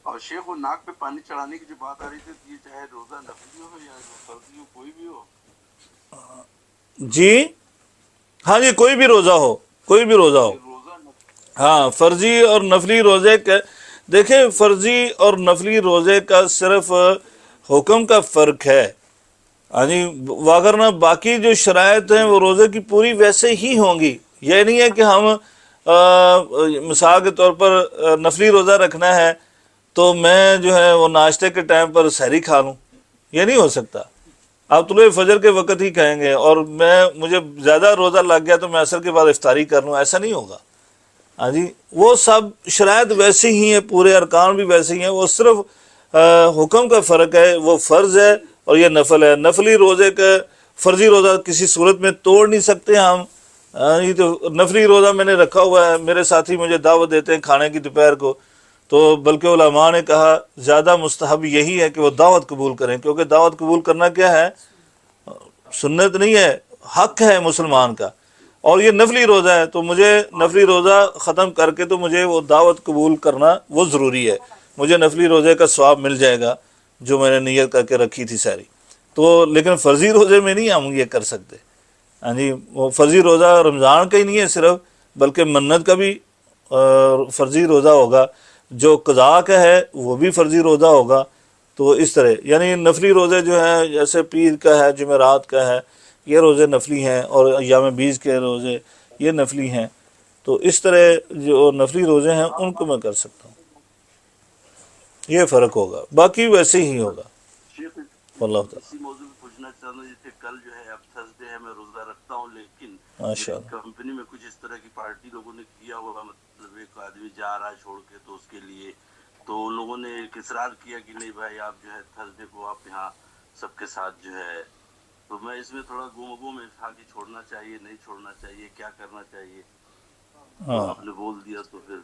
اور شیخ وہ ناک پہ پانی چڑھانے کی جو بات آ رہی تھی، یہ چاہے روزہ نفلی ہو یا فرضی ہو، کوئی بھی ہو؟ جی ہاں جی، کوئی بھی روزہ ہو، کوئی بھی روزہ ہو. ہاں فرضی اور نفلی روزے کے دیکھیں، فرضی اور نفلی روزے کا صرف حکم کا فرق ہے. ہاں جی، وگرنہ باقی جو شرائط ہیں وہ روزے کی پوری ویسے ہی ہوں گی. یہ نہیں ہے کہ ہم مثال کے طور پر نفلی روزہ رکھنا ہے تو میں جو ہے وہ ناشتے کے ٹائم پر سحری کھا لوں، یہ نہیں ہو سکتا. آپ طلوع فجر کے وقت ہی کہیں گے اور مجھے زیادہ روزہ لگ گیا تو میں عصر کے بعد افطاری کر لوں، ایسا نہیں ہوگا. ہاں جی، وہ سب شرائط ویسے ہی ہیں، پورے ارکان بھی ویسے ہی ہیں. وہ صرف حکم کا فرق ہے، وہ فرض ہے اور یہ نفل ہے. نفلی روزے کا فرضی روزہ کسی صورت میں توڑ نہیں سکتے ہم. یہ تو نفلی روزہ میں نے رکھا ہوا ہے، میرے ساتھی مجھے دعوت دیتے ہیں کھانے کی دوپہر کو، تو بلکہ علماء نے کہا زیادہ مستحب یہی ہے کہ وہ دعوت قبول کریں، کیونکہ دعوت قبول کرنا کیا ہے؟ سنت نہیں ہے، حق ہے مسلمان کا. اور یہ نفلی روزہ ہے تو مجھے نفلی روزہ ختم کر کے تو مجھے وہ دعوت قبول کرنا وہ ضروری ہے. مجھے نفلی روزے کا ثواب مل جائے گا جو میں نے نیت کر کے رکھی تھی ساری. تو لیکن فرضی روزے میں نہیں ہم یہ کر سکتے. ہاں جی، وہ فرضی روزہ رمضان کا ہی نہیں ہے صرف، بلکہ منت کا بھی فرضی روزہ ہوگا، جو قضاء کا ہے وہ بھی فرضی روزہ ہوگا. تو اس طرح یعنی نفلی روزے جو ہیں جیسے پیر کا ہے، جمعرات کا ہے، یہ روزے نفلی ہیں اور ایام بیس کے روزے یہ نفلی ہیں، تو اس طرح جو نفلی روزے ہیں ان کو میں کر سکتا ہوں، یہ فرق ہوگا، باقی ویسے ہی ہوگا۔ شیخ واللہ تعالیٰ اسی موضوع پہ پوچھنا چاہتا ہوں، جیسے کل جو ہے اب تھرسڈے ہے، میں روزہ رکھتا ہوں، لیکن ماشاء اللہ۔ کمپنی میں کچھ اس طرح کی پارٹی لوگوں نے کیا ہوا، مطلب ایک آدمی جا رہا ہے چھوڑ کے، تو اس کے لیے تو ان لوگوں نے ایک اصرار کیا کہ نہیں بھائی آپ جو ہے تھرسڈے کو آپ یہاں سب کے ساتھ جو ہے، تو میں اس میں تھوڑا گم میں تھا کہ چھوڑنا چاہیے نہیں چھوڑنا چاہیے، کیا کرنا چاہیے، تو آپ نے بول دیا تو پھر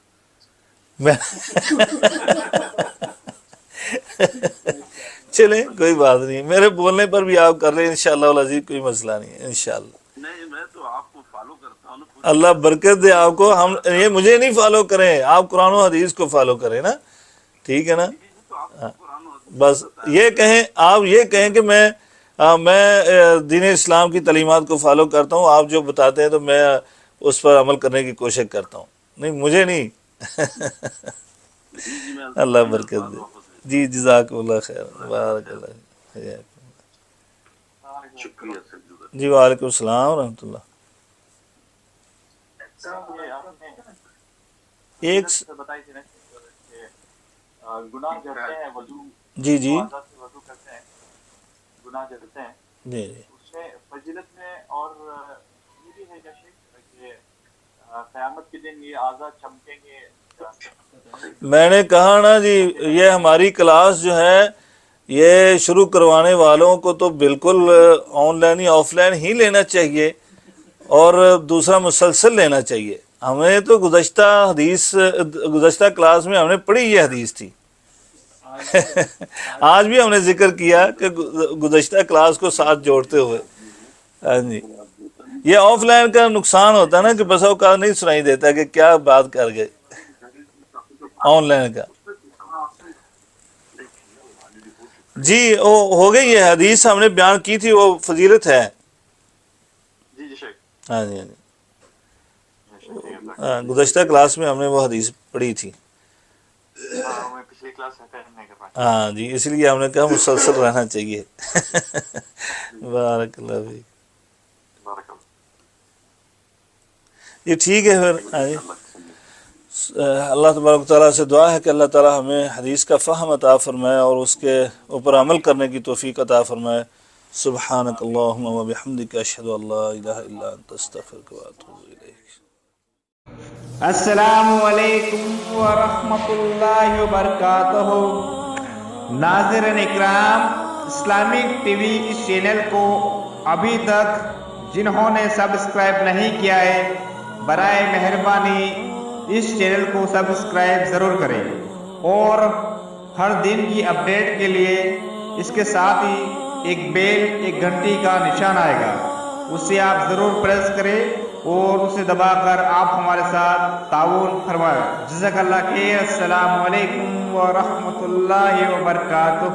چلیں کوئی بات نہیں، میرے بولنے پر بھی آپ کر رہے ہیں انشاءاللہ العزیز، کوئی مسئلہ نہیں ہے انشاءاللہ۔ نہیں، میں تو آپ کو فالو کرتا ہوں نا، اللہ برکت دے آپ کو، ہم یہ مجھے نہیں فالو کریں، آپ قرآن و حدیث کو فالو کریں نا، ٹھیک ہے نا؟ تو آپ کو قرآن و حدیث بس یہ کہیں، آپ یہ کہیں کہ میں دین اسلام کی تعلیمات کو فالو کرتا ہوں، آپ جو بتاتے ہیں تو میں اس پر عمل کرنے کی کوشش کرتا ہوں، نہیں مجھے نہیں۔ اللہ برکت دے، جی جزاک اللہ خیر، بارک اللہ۔ شکریہ سر۔ جی وعلیکم السلام ورحمۃ اللہ۔ ایک بتائی تھی نا کہ گناہ جھڑتے ہیں وضو، جی جی وضو کرتے ہیں گناہ جھڑتے ہیں، جی جی اس میں فضیلت میں اور یہ بھی ہے کیا شیخ کہ قیامت کے دن یہ اعضاء چمکیں گے؟ میں نے کہا نا جی، یہ ہماری کلاس جو ہے یہ شروع کروانے والوں کو تو بالکل آن لائن ہی آف لائن ہی لینا چاہیے، اور دوسرا مسلسل لینا چاہیے۔ ہمیں تو گزشتہ کلاس میں ہم نے پڑھی یہ حدیث تھی، آج بھی ہم نے ذکر کیا کہ گزشتہ کلاس کو ساتھ جوڑتے ہوئے۔ ہاں جی، یہ آف لائن کا نقصان ہوتا ہے نا کہ بس اوقات نہیں سنائی دیتا کہ کیا بات کر گئے، آن لائن کا۔ جی وہ ہو گئی، یہ حدیث ہم نے بیان کی تھی، وہ فضیلت ہے۔ جی جی شیخ، ہاں جی ہاں جی، گزشتہ کلاس میں ہم نے وہ حدیث پڑھی تھی۔ میں پچھلی کلاس میں اٹینڈ نہیں کر پایا۔ ہاں جی، اس لیے ہم نے کہا مسلسل رہنا چاہیے۔ بارک اللہ فیک۔ بارک اللہ۔ یہ ٹھیک ہے پھر۔ ہاں جی، اللہ تبارک و تعالیٰ سے دعا ہے کہ اللہ تعالیٰ ہمیں حدیث کا فہم عطا فرمائے اور اس کے اوپر عمل کرنے کی توفیق عطا فرمائے۔ سبحانک اللہم و بحمدک، اشہد ان لا الہ الا انت، استغفرک و اتوب الیک۔ السلام علیکم ورحمۃ اللہ وبرکاتہ۔ ناظرین اکرام، اسلامک ٹی وی اس چینل کو ابھی تک جنہوں نے سبسکرائب نہیں کیا ہے، برائے مہربانی اس چینل کو سبسکرائب ضرور کریں، اور ہر دن کی اپڈیٹ کے لیے اس کے ساتھ ہی ایک بیل، ایک گھنٹی کا نشان آئے گا، اسے آپ ضرور پریس کریں اور اسے دبا کر آپ ہمارے ساتھ تعاون فرمائیں۔ جزاک اللہ خیر۔ السلام علیکم ورحمۃ اللہ وبرکاتہ۔